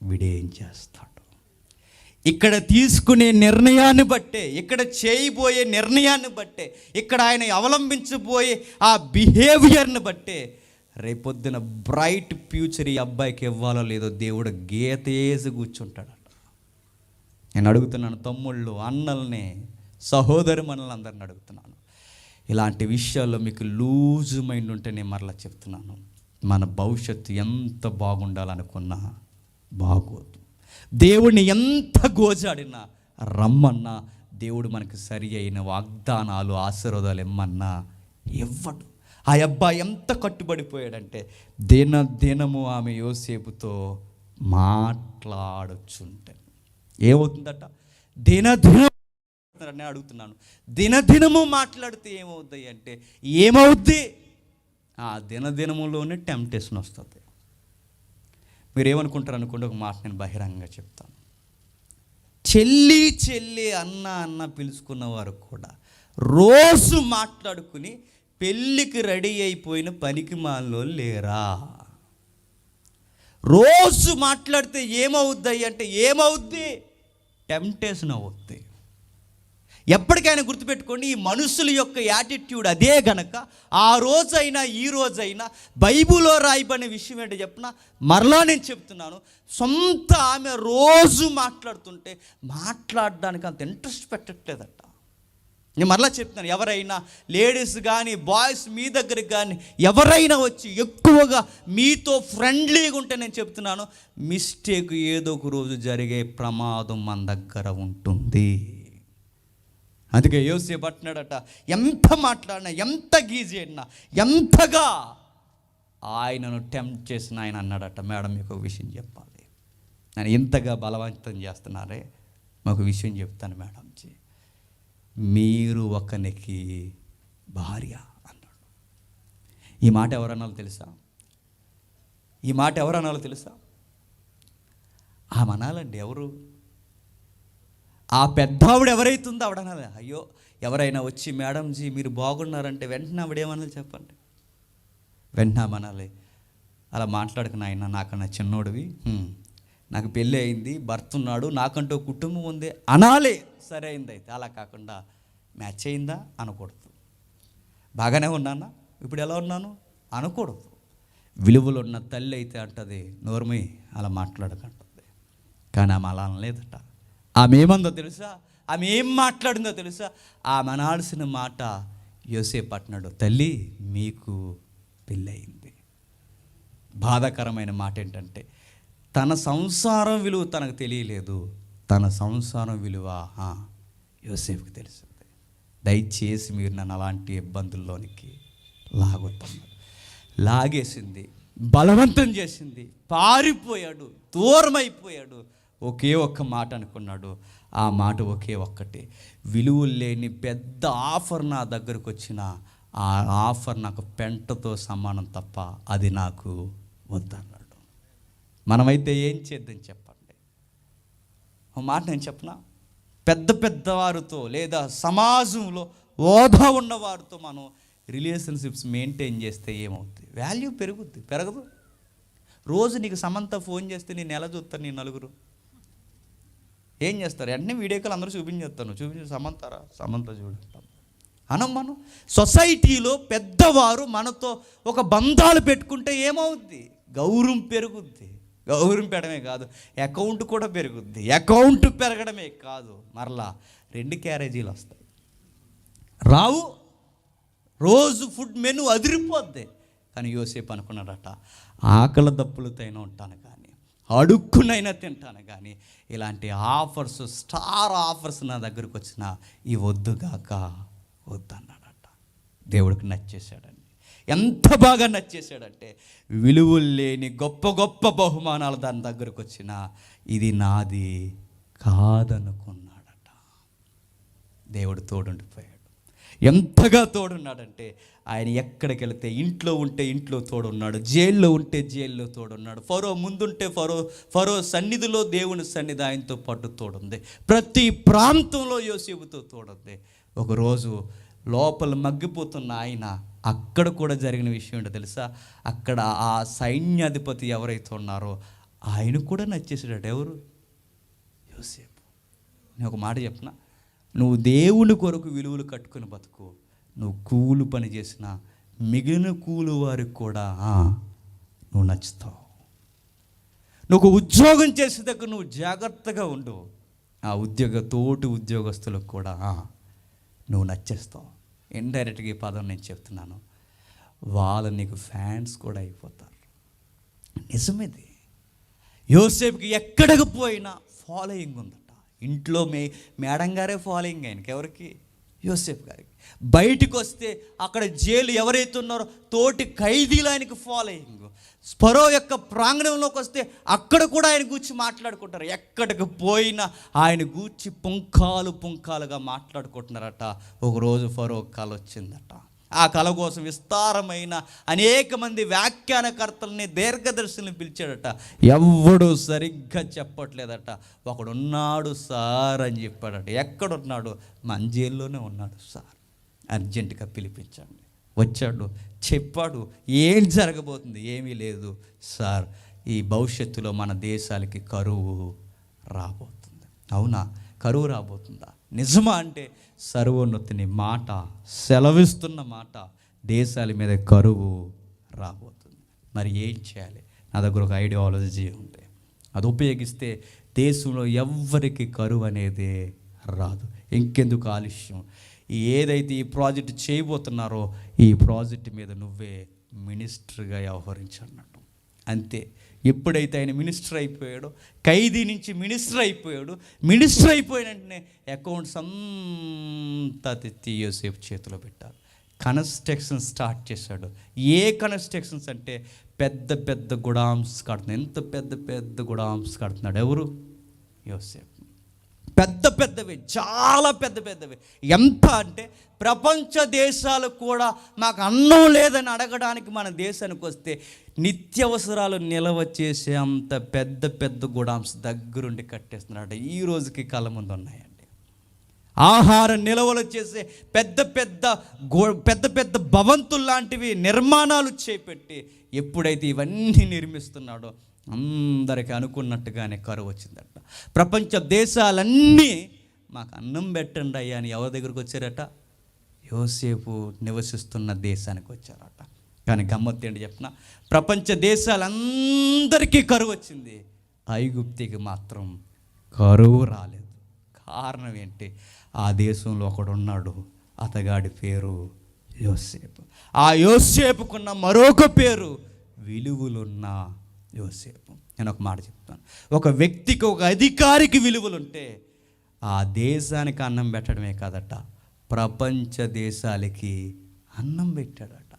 వీడేం చేస్తాడు, ఇక్కడ తీసుకునే నిర్ణయాన్ని బట్టే, ఇక్కడ చేయబోయే నిర్ణయాన్ని బట్టే, ఇక్కడ ఆయన అవలంబించబోయే ఆ బిహేవియర్ని బట్టే రేపొద్దున బ్రైట్ ఫ్యూచర్ ఈ అబ్బాయికి ఇవ్వాలో లేదో దేవుడు గీతేసి కూర్చుంటాడట. నేను అడుగుతున్నాను తమ్ముళ్ళు, అన్నల్ని, సహోదరి మనల్ని అడుగుతున్నాను, ఇలాంటి విషయాల్లో మీకు లూజ్ మైండ్ ఉంటే నేను మరలా చెప్తున్నాను, మన భవిష్యత్తు ఎంత బాగుండాలనుకున్నా బాగోదు. దేవుడిని ఎంత గోజాడినా రమ్మన్నా దేవుడు మనకు సరి అయిన వాగ్దానాలు, ఆశీర్వాదాలు ఇమ్మన్నా ఇవ్వడు. ఆ అబ్బాయి ఎంత కట్టుబడిపోయాడంటే దినము ఆమె యోసేపుతో మాట్లాడొచ్చుంటే ఏమవుతుందట, దినదినం నేను అడుగుతున్నాను, దినదినము మాట్లాడితే ఏమవుద్ది అంటే ఏమవుద్ది, ఆ దినదినములోనే టెంప్టేషన్ వస్తుంది. మీరు ఏమనుకుంటారు అనుకోండి, ఒక మాట నేను బహిరంగంగా చెప్తాను. చెల్లి అన్న పిలుచుకున్న వారు కూడా రోజు మాట్లాడుకుని పెళ్ళికి రెడీ అయిపోయిన పనికి మాలో లేరా? రోజు మాట్లాడితే ఏమవుద్ది అంటే ఏమవుద్ది, టెంప్టేషన్ అవుద్ది. ఎప్పటికైనా గుర్తుపెట్టుకోండి, ఈ మనుషుల యొక్క యాటిట్యూడ్ అదే గనక ఆ రోజైనా ఈ రోజైనా బైబిల్లో రాయబడిన విషయం ఏంటో చెప్పిన మరలా నేను చెప్తున్నాను, సొంత ఆమె రోజు మాట్లాడుతుంటే మాట్లాడడానికి అంత ఇంట్రెస్ట్ పెట్టట్లేదట. నేను మరలా చెప్తున్నాను, ఎవరైనా లేడీస్ కానీ బాయ్స్ మీ దగ్గరికి కానీ ఎవరైనా వచ్చి ఎక్కువగా మీతో ఫ్రెండ్లీగా ఉంటే నేను చెప్తున్నాను, మిస్టేక్ ఏదో ఒక రోజు జరిగే ప్రమాదం మన దగ్గర ఉంటుంది. అందుకే యోసేపు అంటున్నాడట, ఎంత మాట్లాడినా, ఎంత గీజీ అయినా, ఎంతగా ఆయనను టెంప్ట్ చేసిన ఆయన అన్నాడట, మేడం మీకు ఒక విషయం చెప్పాలి, నేను ఇంతగా బలవంతం చేస్తున్నారే, మాకు విషయం చెప్తాను మేడంజీ, మీరు ఒకనికి భార్య అన్నాడు. ఈ మాట ఎవరన్నాలో తెలుసా? ఈ మాట ఎవరన్నాలో తెలుసా? ఆమెనాలండి. ఎవరు? ఆ పెద్దావిడ ఎవరైతుందో ఆవిడనాలి. అయ్యో, ఎవరైనా వచ్చి మేడంజీ మీరు బాగున్నారంటే వెంటనే ఆవిడేమనాలి చెప్పండి? వెంటనే అనాలి, అలా మాట్లాడక నాయన, నాకన్నా చిన్నోడివి, నాకు పెళ్ళి అయింది, భర్త ఉన్నాడు, నాకంటూ కుటుంబం ఉంది అనాలి. సరే అయింది. అయితే అలా కాకుండా మ్యాచ్ అయిందా అనకూడదు. బాగానే ఉన్నానా, ఇప్పుడు ఎలా ఉన్నాను అనకూడదు. విలువలు ఉన్న తల్లి అయితే అంటది, నోర్మి అలా మాట్లాడకంటుంది. కానీ ఆమె అలా అనలేదట. ఆమె ఏమందో తెలుసా? ఆమె ఏం మాట్లాడిందో తెలుసా? ఆమె అనాల్సిన మాట యోసేపు అంటున్నాడు, తల్లి మీకు పెళ్ళయింది. బాధాకరమైన మాట ఏంటంటే తన సంసారం విలువ తనకు తెలియలేదు, తన సంసారం విలువ యోసేపుకి తెలిసింది. దయచేసి మీరు నన్ను అలాంటి ఇబ్బందుల్లోనికి లాగొద్దన్నారు. లాగేసింది, బలవంతం చేసింది, పారిపోయాడు, దూరమైపోయాడు. ఒకే ఒక్క మాట అనుకున్నాడు, ఆ మాట ఒకే ఒక్కటి, విలువలు లేని పెద్ద ఆఫర్ నా దగ్గరకు వచ్చిన ఆ ఆఫర్ నాకు పెంటతో సమానం తప్ప అది నాకు వద్దన్నాడు. మనమైతే ఏం చేద్దాం చెప్పండి? ఒక మాట నేను చెప్పనా, పెద్ద వారితో లేదా సమాజంలో హోదా ఉన్నవారితో మనం రిలేషన్షిప్స్ మెయింటైన్ చేస్తే ఏమవుతుంది? వాల్యూ పెరుగుద్ది, పెరగదు? రోజు నీకు సమంత ఫోన్ చేస్తే నేను ఎలా చూస్తాను? నీ నలుగురు ఏం చేస్తారు? వెంటనే వీడియో కాల్ అందరూ చూపించి సమంత చూడంటాం మనం. సొసైటీలో పెద్దవారు మనతో ఒక బంధాలు పెట్టుకుంటే ఏమవుద్ది? గౌరవం పెరుగుద్ది. గౌరవం పెరగడమే కాదు, అకౌంట్ కూడా పెరుగుద్ది. అకౌంట్ పెరగడమే కాదు, మరలా 2 క్యారేజీలు వస్తాయి. రావు, రోజు ఫుడ్ మెనూ అదిరిపోద్ది. కానీ యోసేపు అనుకున్నాడట, ఆకలి దప్పులతోనే ఉంటాను కానీ, అడుక్కునైనా తింటాను కానీ, ఇలాంటి ఆఫర్స్, స్టార్ ఆఫర్స్ నా దగ్గరకు వచ్చినా ఈ వద్దుగాక వద్దన్నాడట. దేవుడికి నచ్చేసాడండి. ఎంత బాగా నచ్చేసాడంటే విలువలు లేని గొప్ప బహుమానాలు దాని దగ్గరకు వచ్చినా ఇది నాది కాదనుకున్నాడట. దేవుడు తోడుండిపోయాడు. ఎంతగా తోడున్నాడంటే ఆయన ఎక్కడికి వెళితే, ఇంట్లో ఉంటే ఇంట్లో తోడున్నాడు, జైల్లో ఉంటే జైల్లో తోడున్నాడు, ఫరో ముందుంటే ఫరో సన్నిధిలో దేవుని సన్నిధి ఆయనతో పాటు తోడుంది, ప్రతి ప్రాంతంలో యోసేపుతో తోడుంది. ఒకరోజు లోపల మగ్గిపోతున్న ఆయన, అక్కడ కూడా జరిగిన విషయం ఏంటో తెలుసా? అక్కడ ఆ సైన్యాధిపతి ఎవరైతే ఉన్నారో ఆయన కూడా నచ్చేసాడట. ఎవరు? యోసేపు. నేను ఒక మాట చెప్పిన, నువ్వు దేవుని కొరకు విలువలు కట్టుకుని బతుకు. నువ్వు కూలి పని చేసిన మిగిలిన కూలి వారికి కూడా నువ్వు నచ్చుతావు. నువ్వు ఉద్యోగం చేసే దగ్గర నువ్వు జాగ్రత్తగా ఉండు. ఆ తోటి ఉద్యోగస్తులకు కూడా నువ్వు నచ్చేస్తావు. ఇండైరెక్ట్గా ఈ పదం నేను చెప్తున్నాను, వాళ్ళు నీకు ఫ్యాన్స్ కూడా అయిపోతారు. నిజమేది. యోసేపుకి ఎక్కడికి పోయినా ఫాలోయింగ్ ఉందట. ఇంట్లో మేడం గారే ఫాలోయింగ్ ఆయనకి. ఎవరికి? యోసేపు గారికి. బయటికి వస్తే అక్కడ జైలు ఎవరైతే ఉన్నారో తోటి ఖైదీలు ఆయనకు ఫాలోయింగ్. ఫరో యొక్క ప్రాంగణంలోకి వస్తే అక్కడ కూడా ఆయన గూర్చి మాట్లాడుకుంటారు. ఎక్కడికి పోయినా ఆయన గూర్చి పుంఖాలుగా మాట్లాడుకుంటున్నారట. ఒకరోజు ఫరో కల వచ్చిందట. ఆ కళ కోసం విస్తారమైన అనేక మంది వ్యాఖ్యానకర్తల్ని, దీర్ఘదర్శుల్ని పిలిచాడట. ఎవడు సరిగ్గా చెప్పట్లేదట. ఒకడున్నాడు సార్ అని చెప్పాడట. ఎక్కడున్నాడు? మన జైల్లోనే ఉన్నాడు సార్, అర్జెంటుగా పిలిపించండి. వచ్చాడు, చెప్పాడు. ఏం జరగబోతుంది? ఏమీ లేదు సార్, ఈ భవిష్యత్తులో మన దేశాలకి కరువు రాబోతుంది. అవునా? కరువు రాబోతుందా? నిజమా? అంటే సర్వోన్నతుని మాట, సెలవిస్తున్న మాట, దేశాల మీద కరువు రాబోతుంది. మరి ఏం చేయాలి? నా దగ్గర ఒక ఐడియాలజీ ఉంది. అది ఉపయోగిస్తే దేశంలో ఎవ్వరికి కరువు అనేది రాదు. ఇంకెందుకు ఆలస్యం? ఏదైతే ఈ ప్రాజెక్ట్ చేయబోతున్నారో ఈ ప్రాజెక్ట్ మీద నువ్వే మినిస్టర్గా వ్యవహరించన్నట్టు. అంతే. ఎప్పుడైతే ఆయన మినిస్టర్ అయిపోయాడో, ఖైదీ నుంచి మినిస్టర్ అయిపోయాడు. మినిస్టర్ అయిపోయిన వెంటనే అకౌంట్స్ అంతా తెచ్చి యోసేపు చేతిలో పెట్టారు. కన్స్ట్రక్షన్ స్టార్ట్ చేశాడు. ఏ కన్స్ట్రక్షన్స్ అంటే పెద్ద పెద్ద గుడామ్స్ కడుతున్నాడు. ఎంత పెద్ద పెద్ద గుడామ్స్ కడుతున్నాడు? ఎవరు? యోసేపు. పెద్ద పెద్దవి, చాలా పెద్ద పెద్దవి. ఎంత అంటే ప్రపంచ దేశాలు కూడా మాకు అన్నం లేదని అడగడానికి మన దేశానికి వస్తే నిత్యావసరాలు నిల్వ చేసే అంత పెద్ద పెద్ద గుడామ్స్ దగ్గరుండి కట్టేస్తున్నాడు. ఈ రోజుకి కళ్ళ ముందు ఉన్నాయండి. ఆహార నిల్వలు చేసే పెద్ద పెద్ద భవంతులు లాంటివి నిర్మాణాలు చేపెట్టి ఎప్పుడైతే ఇవన్నీ నిర్మిస్తున్నాడో అందరికీ అనుకున్నట్టుగానే కరువు వచ్చిందట. ప్రపంచ దేశాలన్నీ మాకు అన్నం పెట్టండి అయ్యా అని ఎవరి దగ్గరకు వచ్చారట? యోసేపు నివసిస్తున్న దేశానికి వచ్చారట. కానీ గమ్మత్తు ఏంటి చెప్పిన? ప్రపంచ దేశాలందరికీ కరువు వచ్చింది, ఐగుప్తికి మాత్రం కరువు రాలేదు. కారణం ఏంటి? ఆ దేశంలో ఒకడున్నాడు, అతగాడి పేరు యోసేపు. ఆ యోసేపుకున్న మరొక పేరు విలువలున్న యోసేపు. నేను ఒక మాట చెప్తాను. ఒక వ్యక్తికి, ఒక అధికారికి విలువలుంటే ఆ దేశానికి అన్నం పెట్టడమే కాదట, ప్రపంచ దేశాలకి అన్నం పెట్టాడట.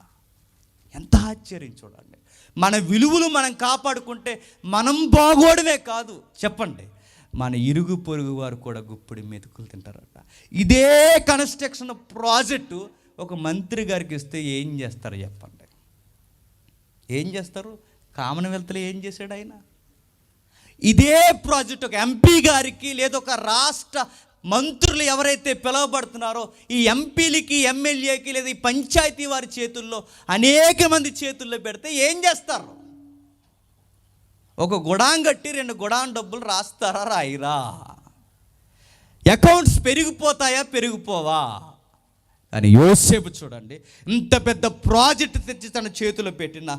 ఎంత ఆశ్చర్యం చూడండి. మన విలువలు మనం కాపాడుకుంటే మనం బాగోడమే కాదు, చెప్పండి, మన ఇరుగు పొరుగు వారు కూడా గుప్పిడి మెతుకులు తింటారట. ఇదే కన్స్ట్రక్షన్ ప్రాజెక్టు ఒక మంత్రి గారికి ఇస్తే ఏం చేస్తారు చెప్పండి? ఏం చేస్తారు? కామన్వెల్త్లో ఏం చేశాడు ఆయన? ఇదే ప్రాజెక్ట్ ఒక ఎంపీ గారికి లేదా ఒక రాష్ట్ర మంత్రులు ఎవరైతే పిలువబడుతున్నారో ఈ ఎంపీలకి, ఎమ్మెల్యేకి లేదా ఈ పంచాయతీ వారి చేతుల్లో, అనేక మంది చేతుల్లో పెడితే ఏం చేస్తారు? ఒక గుడాం కట్టి 2 గుడాం డబ్బులు రాస్తారా? రాయిరా? అకౌంట్స్ పెరిగిపోతాయా? పెరిగిపోవా? కానీ యోసేపు చూడండి, ఇంత పెద్ద ప్రాజెక్ట్ తెచ్చి తన చేతిలో పెట్టిన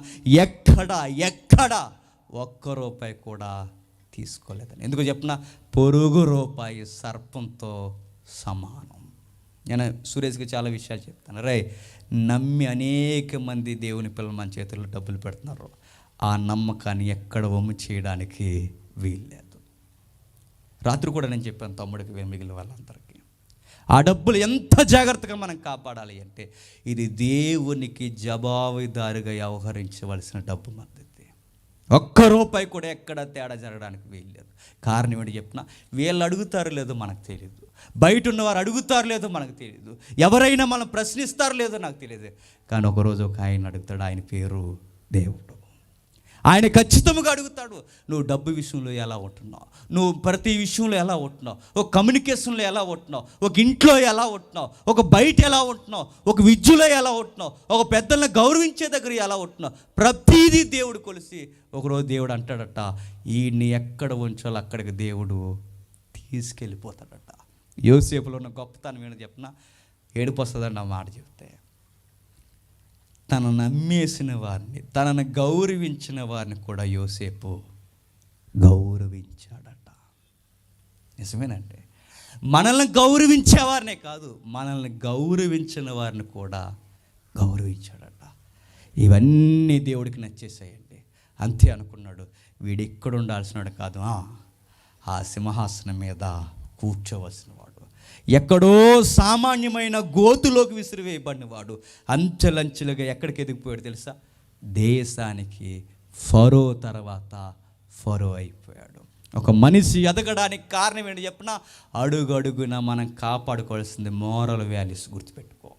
ఎక్కడ ఒక్క రూపాయి కూడా తీసుకోలేదని. ఎందుకు చెప్పిన? పొరుగు రూపాయి సర్పంతో సమానం. నేను సురేష్కి చాలా విషయాలు చెప్తాను. నమ్మి అనేక మంది దేవుని పిల్లలు మన చేతుల్లో డబ్బులు పెడుతున్నారు. ఆ నమ్మకాన్ని ఎక్కడ వమ్ము చేయడానికి వీల్లేదు. రాత్రి కూడా నేను చెప్పాను తమ్ముడికి, మిగిలిన వాళ్ళందరికీ, ఆ డబ్బులు ఎంత జాగ్రత్తగా మనం కాపాడాలి అంటే ఇది దేవునికి జవాబుదారుగా వ్యవహరించవలసిన డబ్బు మద్దతు. ఒక్క రూపాయి కూడా ఎక్కడ తేడా జరగడానికి వీల్లేదు. కారణం ఏంటి చెప్పిన? వీళ్ళు అడుగుతారో లేదో మనకు తెలియదు, బయట ఉన్నవారు అడుగుతారో లేదో మనకు తెలియదు, ఎవరైనా మనం ప్రశ్నిస్తారో లేదో నాకు తెలియదు. కానీ ఒకరోజు ఒక ఆయన అడుగుతాడు, ఆయన పేరు దేవుడు. ఆయన ఖచ్చితంగా అడుగుతాడు, నువ్వు డబ్బు విషయంలో ఎలా ఉంటున్నావు, నువ్వు ప్రతి విషయంలో ఎలా ఉంటున్నావు, ఒక కమ్యూనికేషన్లో ఎలా ఉంటున్నావు, ఒక ఇంట్లో ఎలా ఉంటున్నావు, ఒక బయట ఎలా ఉంటున్నావు, ఒక విద్యలో ఎలా ఉంటున్నావు, ఒక పెద్దలను గౌరవించే దగ్గర ఎలా ఉంటున్నావు. ప్రతిదీ దేవుడు కొలిసి ఒకరోజు దేవుడు అంటాడట, ఈయన్ని ఎక్కడ ఉంచాలో అక్కడికి దేవుడు తీసుకెళ్ళిపోతాడట. యోసేపులో ఉన్న గొప్పతనం ఏంటో చెప్పిన ఏడుపు వస్తుందండి ఆ మాట చెప్తే. తనను నమ్మేసిన వారిని, తనను గౌరవించిన వారిని కూడా యోసేపు గౌరవించాడట. నిజమేనండి. మనల్ని గౌరవించేవారినే కాదు, మనల్ని గౌరవించిన వారిని కూడా గౌరవించాడట. ఇవన్నీ దేవుడికి నచ్చేసాయండి. అంతే అనుకున్నాడు, వీడు ఇక్కడ ఉండాల్సినాడు కాదు, ఆ సింహాసనం మీద కూర్చోవలసిన వాడు, ఎక్కడో సామాన్యమైన గోతులోకి విసిరివేయబడిన వాడు అంచెలంచెలుగా ఎక్కడికి ఎదిగిపోయాడు తెలుసా? దేశానికి ఫరో తర్వాత ఫరో అయిపోయాడు. ఒక మనిషి ఎదగడానికి కారణం ఏంటి చెప్పిన, అడుగడుగున మనం కాపాడుకోవాల్సింది మోరల్ వాల్యూస్. గుర్తుపెట్టుకో.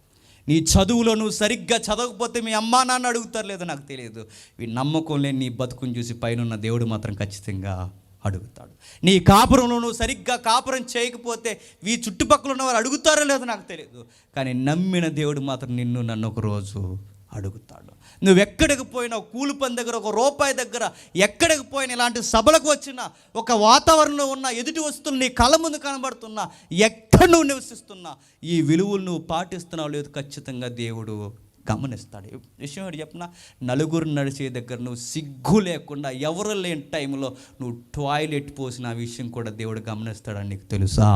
నీ చదువులో నువ్వు సరిగ్గా చదవకపోతే మీ అమ్మా నాన్న అడుగుతారు లేదో నాకు తెలియదు, ఈ నమ్మకం లేని నీ బతుకుని చూసి పైన దేవుడు మాత్రం ఖచ్చితంగా అడుగుతాడు. నీ కాపురంలో నువ్వు సరిగ్గా కాపురం చేయకపోతే ఈ చుట్టుపక్కల ఉన్నవారు అడుగుతారో లేదో నాకు తెలియదు, కానీ నమ్మిన దేవుడు మాత్రం నిన్ను నన్ను ఒక రోజు అడుగుతాడు. నువ్వు ఎక్కడికి పోయినా, కూలి పని దగ్గర, ఒక రూపాయి దగ్గర, ఎక్కడికి పోయినా, ఇలాంటి సభలకు వచ్చినా, ఒక వాతావరణంలో ఉన్న ఎదుటి వస్తువులు నీ కళ్ళ ముందు కనబడుతున్నా, ఎక్కడ నువ్వు నివసిస్తున్నా, ఈ విలువలు నువ్వు పాటిస్తున్నావు లేదు ఖచ్చితంగా దేవుడు గమనిస్తాడు. విషయం ఏంటి చెప్పిన, నలుగురు నడిచే దగ్గర నువ్వు సిగ్గు లేకుండా ఎవరు లేని టైంలో నువ్వు టాయిలెట్ పోసిన ఆ విషయం కూడా దేవుడు గమనిస్తాడని నీకు తెలుసా?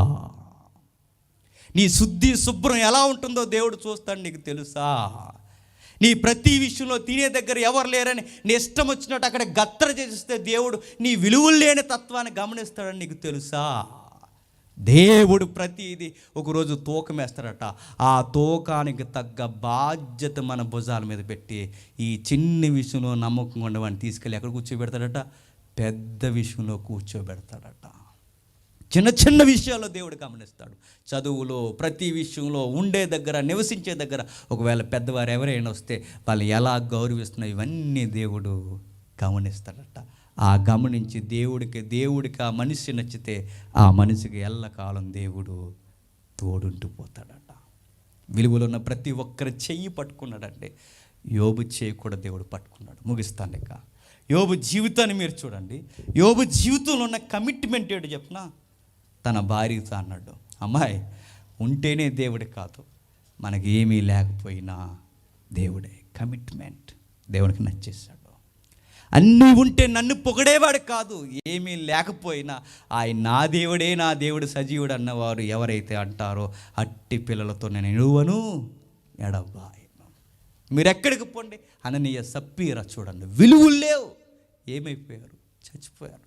నీ శుభ్రం ఎలా ఉంటుందో దేవుడు చూస్తాడు, నీకు తెలుసా? నీ ప్రతి విషయంలో తినే దగ్గర ఎవరు లేరని నీ ఇష్టం వచ్చినట్టు అక్కడ గత్తర చేసిస్తే దేవుడు నీ విలువలు లేని తత్వాన్ని గమనిస్తాడని నీకు తెలుసా? దేవుడు ప్రతిదీ ఒకరోజు తూకం వేస్తాడట. ఆ తూకానికి తగ్గ బాధ్యత మన భుజాల మీద పెట్టి ఈ చిన్న విషయంలో నమ్మకంగా ఉండవాడిని తీసుకెళ్ళి ఎక్కడ కూర్చోబెడతాడట? పెద్ద విషయంలో కూర్చోబెడతాడట. చిన్న చిన్న విషయాల్లో దేవుడు గమనిస్తాడు. చదువులో, ప్రతి విషయంలో, ఉండే దగ్గర, నివసించే దగ్గర, ఒకవేళ పెద్దవారు ఎవరైనా వస్తే వాళ్ళు ఎలా గౌరవిస్తున్నాయి, ఇవన్నీ దేవుడు గమనిస్తాడట. ఆ గమనించి దేవుడికి ఆ మనిషి నచ్చితే ఆ మనిషికి ఎల్లకాలం దేవుడు తోడుంటూ పోతాడట. విలువలో ఉన్న ప్రతి ఒక్కరి చెయ్యి పట్టుకున్నాడంటే యోబు చెయ్యి కూడా దేవుడు పట్టుకున్నాడు. ముగిస్తాను ఇక. యోబు జీవితాన్ని మీరు చూడండి. యోబు జీవితంలో ఉన్న కమిట్మెంట్ ఏంటో చెప్పినా, తన భార్యతో అన్నాడు, అమ్మాయి ఉంటేనే దేవుడి కాదు, మనకి ఏమీ లేకపోయినా దేవుడే. కమిట్మెంట్ దేవుడికి నచ్చేశాడు. అన్నీ ఉంటే నన్ను పొగడేవాడు కాదు, ఏమీ లేకపోయినా ఆయన నా దేవుడే, నా దేవుడు సజీవుడు అన్నవారు ఎవరైతే అంటారో అట్టి పిల్లలతో నేను ఎడువను ఎడబాయను. మీరు ఎక్కడికి పోండి, అననీయ సప్పీరా చూడండి, విలువలు లేవు, ఏమైపోయారు? చచ్చిపోయారు.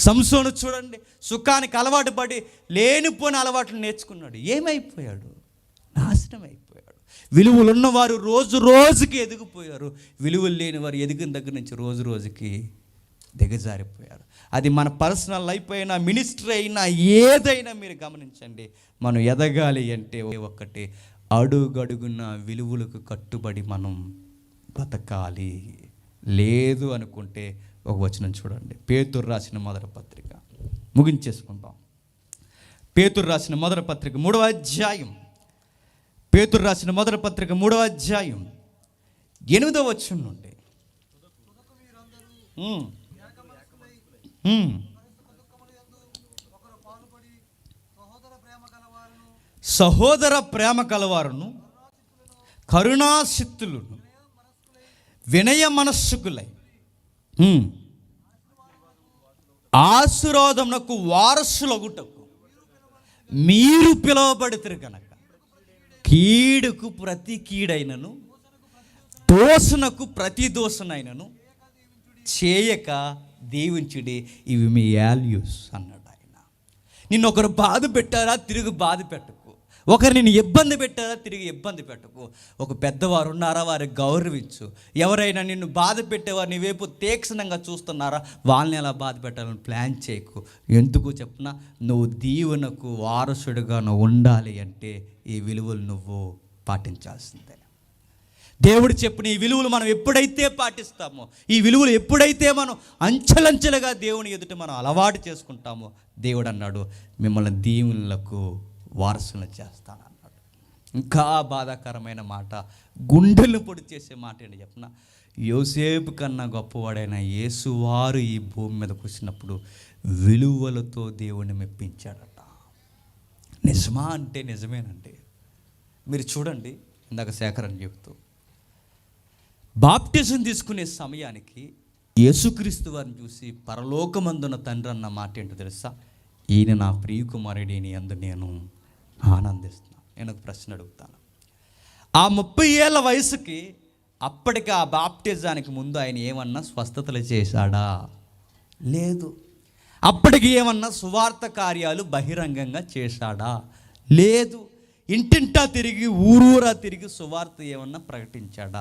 సంసోను చూడండి, సుఖానికి అలవాటు పడి లేనిపోని అలవాట్లు నేర్చుకున్నాడు, ఏమైపోయాడు? నాశనం అయిపోయాడు. విలువలు ఉన్నవారు రోజు రోజుకి ఎదిగిపోయారు, విలువలు లేని వారు ఎదిగిన దగ్గర నుంచి రోజు రోజుకి దిగజారిపోయారు. అది మన పర్సనల్ లైఫ్ అయినా, మినిస్ట్రీ అయినా, ఏదైనా మీరు గమనించండి. మనం ఎదగాలి అంటే ఒక్కటి, అడుగడుగున విలువలకు కట్టుబడి మనం బతకాలి. లేదు అనుకుంటే ఒక వచనం చూడండి, పేతురు రాసిన మొదటి పత్రిక, ముగించేసుకుందాం. పేతురు రాసిన మొదటి పత్రిక 3వ అధ్యాయం, పేతురు రాసిన మొదటి పత్రిక 3వ అధ్యాయం 8వ వచనం నుండి, సహోదర ప్రేమ కలవారును, కరుణాసిత్తులను, వినయ మనస్సుకులై ఆశీర్వాదమునకు వారసులగుటకు మీరు పిలువబడితిరి గనక, కీడుకు ప్రతి కీడైనను, దోషణకు ప్రతి దోషణైనను చేయక దీవించుడి, ఇవి మీ వాల్యూస్ అన్నాడు ఆయన. నిన్ను ఒకరు బాధ పెట్టారా, తిరిగి బాధ పెట్టకు. ఒకరు నిన్ను ఇబ్బంది పెట్టారా, తిరిగి ఇబ్బంది పెట్టకు. ఒక పెద్దవారు ఉన్నారా, వారికి గౌరవించు. ఎవరైనా నిన్ను బాధ పెట్టేవారు నీ వైపు తీక్షణంగా చూస్తున్నారా, వాళ్ళని ఎలా బాధ పెట్టాలని ప్లాన్ చేయకు. ఎందుకు చెప్పినా, నువ్వు దీవెనకు వారసుడిగా నువ్వు ఉండాలి అంటే ఈ విలువలు నువ్వు పాటించాల్సిందే. దేవుడు చెప్పిన ఈ విలువలు మనం ఎప్పుడైతే పాటిస్తామో, ఈ విలువలు ఎప్పుడైతే మనం అంచెలంచెలుగా దేవుని ఎదుట మనం అలవాటు చేసుకుంటామో, దేవుడు అన్నాడు మిమ్మల్ని దీవులకు వారసులను చేస్తానన్నాడు. ఇంకా బాధాకరమైన మాట, గుండెలు పొడి చేసే మాట ఏంటి చెప్పిన, యోసేపు కన్నా గొప్పవాడైన యేసువారు ఈ భూమి మీదకి వచ్చినప్పుడు విలువలతో దేవుణ్ణి మెప్పించాడట. నిజమా అంటే నిజమేనండి. మీరు చూడండి, ఇందాక సేకరణ చెప్తూ బాప్టిజం తీసుకునే సమయానికి యేసుక్రీస్తు వారిని చూసి పరలోకమందున్న తండ్రి అన్న మాట ఏంటో తెలుసా, ఈయన నా ప్రియకుమారుడిని యందు నేను ఆనందిస్తున్నాను. నేను ఒక ప్రశ్న అడుగుతాను, ఆ 30 ఏళ్ళ వయసుకి అప్పటికి ఆ బాప్టిజానికి ముందు ఆయన ఏమన్నా స్వస్థతలు చేశాడా? లేదు. అప్పటికి ఏమన్నా సువార్త కార్యాలు బహిరంగంగా చేశాడా? లేదు. ఇంటింటా తిరిగి ఊరూరా తిరిగి సువార్త ఏమన్నా ప్రకటించాడా?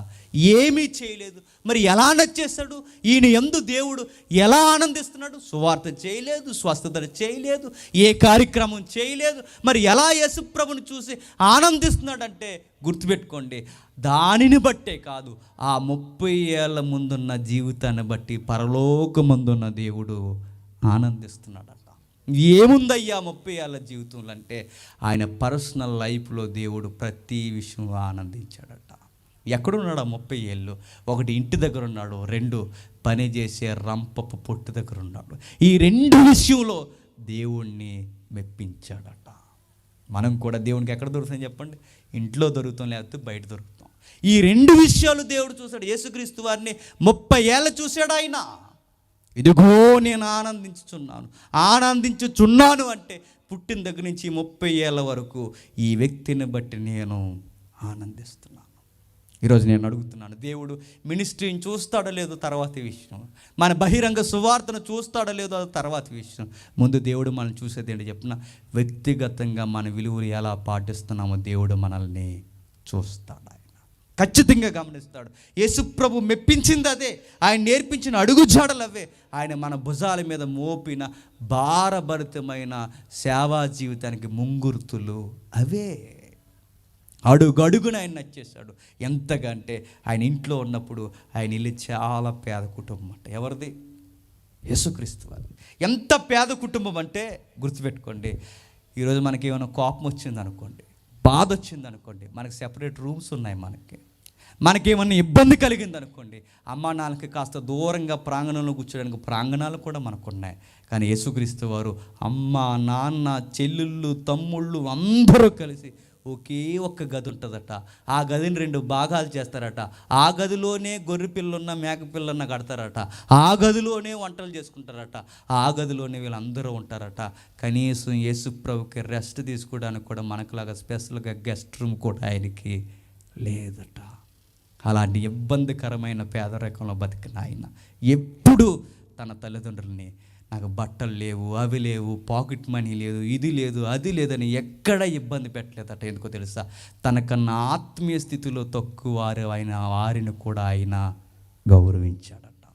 ఏమీ చేయలేదు. మరి ఎలా నచ్చేస్తాడు? ఈయన యందు దేవుడు ఎలా ఆనందిస్తున్నాడు? సువార్త చేయలేదు, స్వస్థతలు చేయలేదు, ఏ కార్యక్రమం చేయలేదు. మరి ఎలా యేసుప్రభుని చూసి ఆనందిస్తున్నాడంటే గుర్తుపెట్టుకోండి, దానిని బట్టే కాదు, ఆ 30 ఏళ్ళ ముందున్న జీవితాన్ని బట్టి పరలోకమందున్న దేవుడు ఆనందిస్తున్నాడట. ఏముందయ్యా 30 ఏళ్ళ జీవితంలో అంటే, ఆయన పర్సనల్ లైఫ్లో దేవుడు ప్రతి విషయంలో ఆనందించాడట. ఎక్కడున్నాడు ఆ 30 ఏళ్ళు? ఒకటి ఇంటి దగ్గర ఉన్నాడు, 2 పని చేసే రంపపు పొట్టు దగ్గర ఉన్నాడు. ఈ 2 విషయంలో దేవుణ్ణి మెప్పించాడట. మనం కూడా దేవునికి ఎక్కడ దొరుకుతాం చెప్పండి? ఇంట్లో దొరుకుతాం, లేకపోతే బయట దొరుకుతాం. ఈ 2 విషయాలు దేవుడు చూశాడు. యేసుక్రీస్తు వారిని 30 ఏళ్ళు చూశాడు ఆయన. ఇదిగో నేను ఆనందించుచున్నాను అంటే పుట్టిన దగ్గర నుంచి 30 ఏళ్ళ వరకు ఈ వ్యక్తిని బట్టి నేను ఆనందిస్తున్నాను. ఈరోజు నేను అడుగుతున్నాను, దేవుడు మినిస్ట్రీని చూస్తాడో లేదో తర్వాతి విషయం, మన బహిరంగ సువార్తను చూస్తాడో లేదో అది తర్వాతి విషయం. ముందు దేవుడు మనల్ని చూసేది ఏంటి చెప్పిన, వ్యక్తిగతంగా మన విలువలు ఎలా పాటిస్తున్నామో దేవుడు మనల్ని చూస్తాడు. ఖచ్చితంగా గమనిస్తాడు. యేసుప్రభు మెప్పించింది అదే, ఆయన నేర్పించిన అడుగుజాడలు అవే, ఆయన మన భుజాల మీద మోపిన భారభరితమైన సేవా జీవితానికి ముంగుర్తులు అవే. అడుగడుగున ఆయన నచ్చేశాడు. ఎంతగా అంటే ఆయన ఇంట్లో ఉన్నప్పుడు ఆయన ఇల్లు చాలా పేద కుటుంబం అంట. ఎవరిది? యేసుక్రీస్తు వారిది. ఎంత పేద కుటుంబం అంటే గుర్తుపెట్టుకోండి, ఈరోజు మనకి ఏమైనా కోపం వచ్చిందనుకోండి, బాధ వచ్చిందనుకోండి, మనకి సెపరేట్ రూమ్స్ ఉన్నాయి. మనకేమన్నా ఇబ్బంది కలిగిందనుకోండి, అమ్మ నాన్నకి కాస్త దూరంగా ప్రాంగణంలో కూర్చోడానికి ప్రాంగణాలు కూడా మనకున్నాయి. కానీ యేసుక్రీస్తు వారు అమ్మ, నాన్న, చెల్లెళ్ళు, తమ్ముళ్ళు అందరూ కలిసి ఒకే ఒక్క గది ఉంటుందట. ఆ గదిని 2 భాగాలు చేస్తారట. ఆ గదిలోనే గొర్రె పిల్లన్న మేక పిల్లన్న కడతారట. ఆ గదిలోనే వంటలు చేసుకుంటారట. ఆ గదిలోనే వీళ్ళందరూ ఉంటారట. కనీసం యేసుప్రభుకి రెస్ట్ తీసుకోవడానికి కూడా మనకులాగా స్పెషల్గా గెస్ట్ రూమ్ కూడా ఆయనకి లేదట. అలాంటి ఇబ్బందికరమైన పేదరికంలో బతికిన ఆయన ఎప్పుడు తన తల్లిదండ్రులని నాకు బట్టలు లేవు, అవి లేవు, పాకెట్ మనీ లేదు, ఇది లేదు, అది లేదని ఎక్కడ ఇబ్బంది పెట్టలేదట. ఎందుకో తెలుసా? తనకన్నా ఆత్మీయ స్థితిలో తక్కువ వారిని కూడా ఆయన గౌరవించాడట.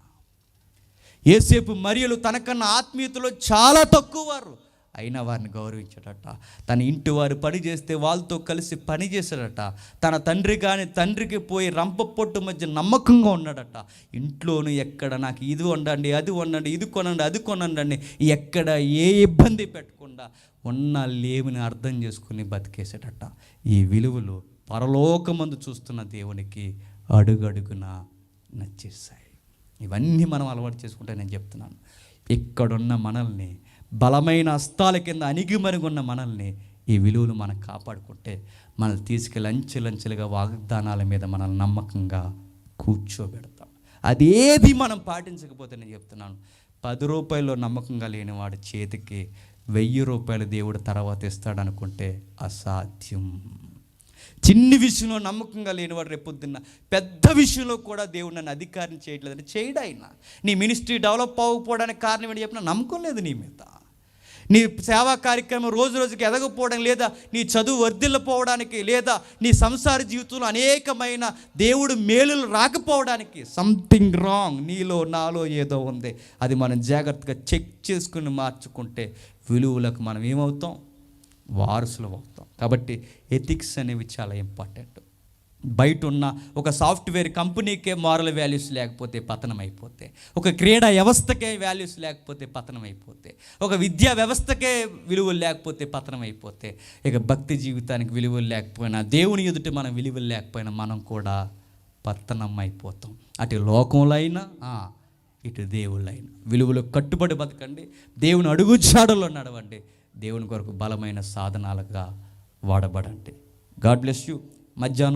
యేసేపు మరియలు తనకన్నా ఆత్మీయతలో చాలా తక్కువ వారు, అయినా వారిని గౌరవించాడట. తన ఇంటి వారు పని చేస్తే వాళ్ళతో కలిసి పని చేశాడట. తన తండ్రికి పోయి రంప పొట్టు మధ్య నమ్మకంగా ఉన్నాడట. ఇంట్లోనూ ఎక్కడ నాకు ఇది వండండి, అది వండండి, ఇది కొనండి, అది కొనండి అని ఎక్కడ ఏ ఇబ్బంది పెట్టకుండా ఉన్న లేమిని అర్థం చేసుకుని బతికేసాడట. ఈ విలువలు పరలోకమందు చూస్తున్న దేవునికి అడుగడుగున నచ్చేసాయి. ఇవన్నీ మనం అలవాటు చేసుకుంటే నేను చెప్తున్నాను, ఇక్కడున్న మనల్ని, బలమైన హస్తాల కింద అణిగిమరుగున్న మనల్ని ఈ విలువలు మనం కాపాడుకుంటే మనల్ని తీసుకెళ్ళి అంచెలంచెలుగా వాగ్దానాల మీద మనల్ని నమ్మకంగా కూర్చోబెడతాం. అదేది మనం పాటించకపోతే నేను చెప్తున్నాను, 10 రూపాయల్లో నమ్మకంగా లేని వాడి చేతికి 1000 రూపాయలు దేవుడు తర్వాత ఇస్తాడనుకుంటే అసాధ్యం. చిన్ని విషయంలో నమ్మకంగా లేనివాడు రేపొద్దున్న పెద్ద విషయంలో కూడా దేవుడు నన్ను అధికారం చేయట్లేదని చేయడు ఆయన. నీ మినిస్ట్రీ డెవలప్ అవ్వకపోవడానికి కారణం ఏంటి చెప్పినా, నమ్మకం లేదు నీ మీద. నీ సేవా కార్యక్రమం రోజు రోజుకి ఎదగకపోవడం, లేదా నీ చదువు వర్ధిల్లపోవడానికి, లేదా నీ సంసార జీవితంలో అనేకమైన దేవుడు మేలులు రాకపోవడానికి సంథింగ్ రాంగ్ నీలో నాలో ఏదో ఉంది. అది మనం జాగ్రత్తగా చెక్ చేసుకుని మార్చుకుంటే విలువలకు మనం ఏమవుతాం? వారసులు అవుతాం. కాబట్టి ఎథిక్స్ అనేవి చాలా ఇంపార్టెంట్. బయట ఉన్న ఒక సాఫ్ట్వేర్ కంపెనీకే మారల్ వాల్యూస్ లేకపోతే పతనం అయిపోతే, ఒక క్రీడా వ్యవస్థకే వాల్యూస్ లేకపోతే పతనం అయిపోతే, ఒక విద్యా వ్యవస్థకే విలువలు లేకపోతే పతనం అయిపోతే, ఇక భక్తి జీవితానికి విలువలు లేకపోయినా, దేవుని ఎదుట మనం విలువలు లేకపోయినా మనం కూడా పతనం అయిపోతాం. అటు లోకంలో అయినా ఇటు దేవుళ్ళైనా విలువలకు కట్టుబడి బతకండి. దేవుని అడుగుజాడల్లో నడవండి. దేవుని కొరకు బలమైన సాధనాలుగా వాడబడండి. God bless you. మధ్యాహ్నం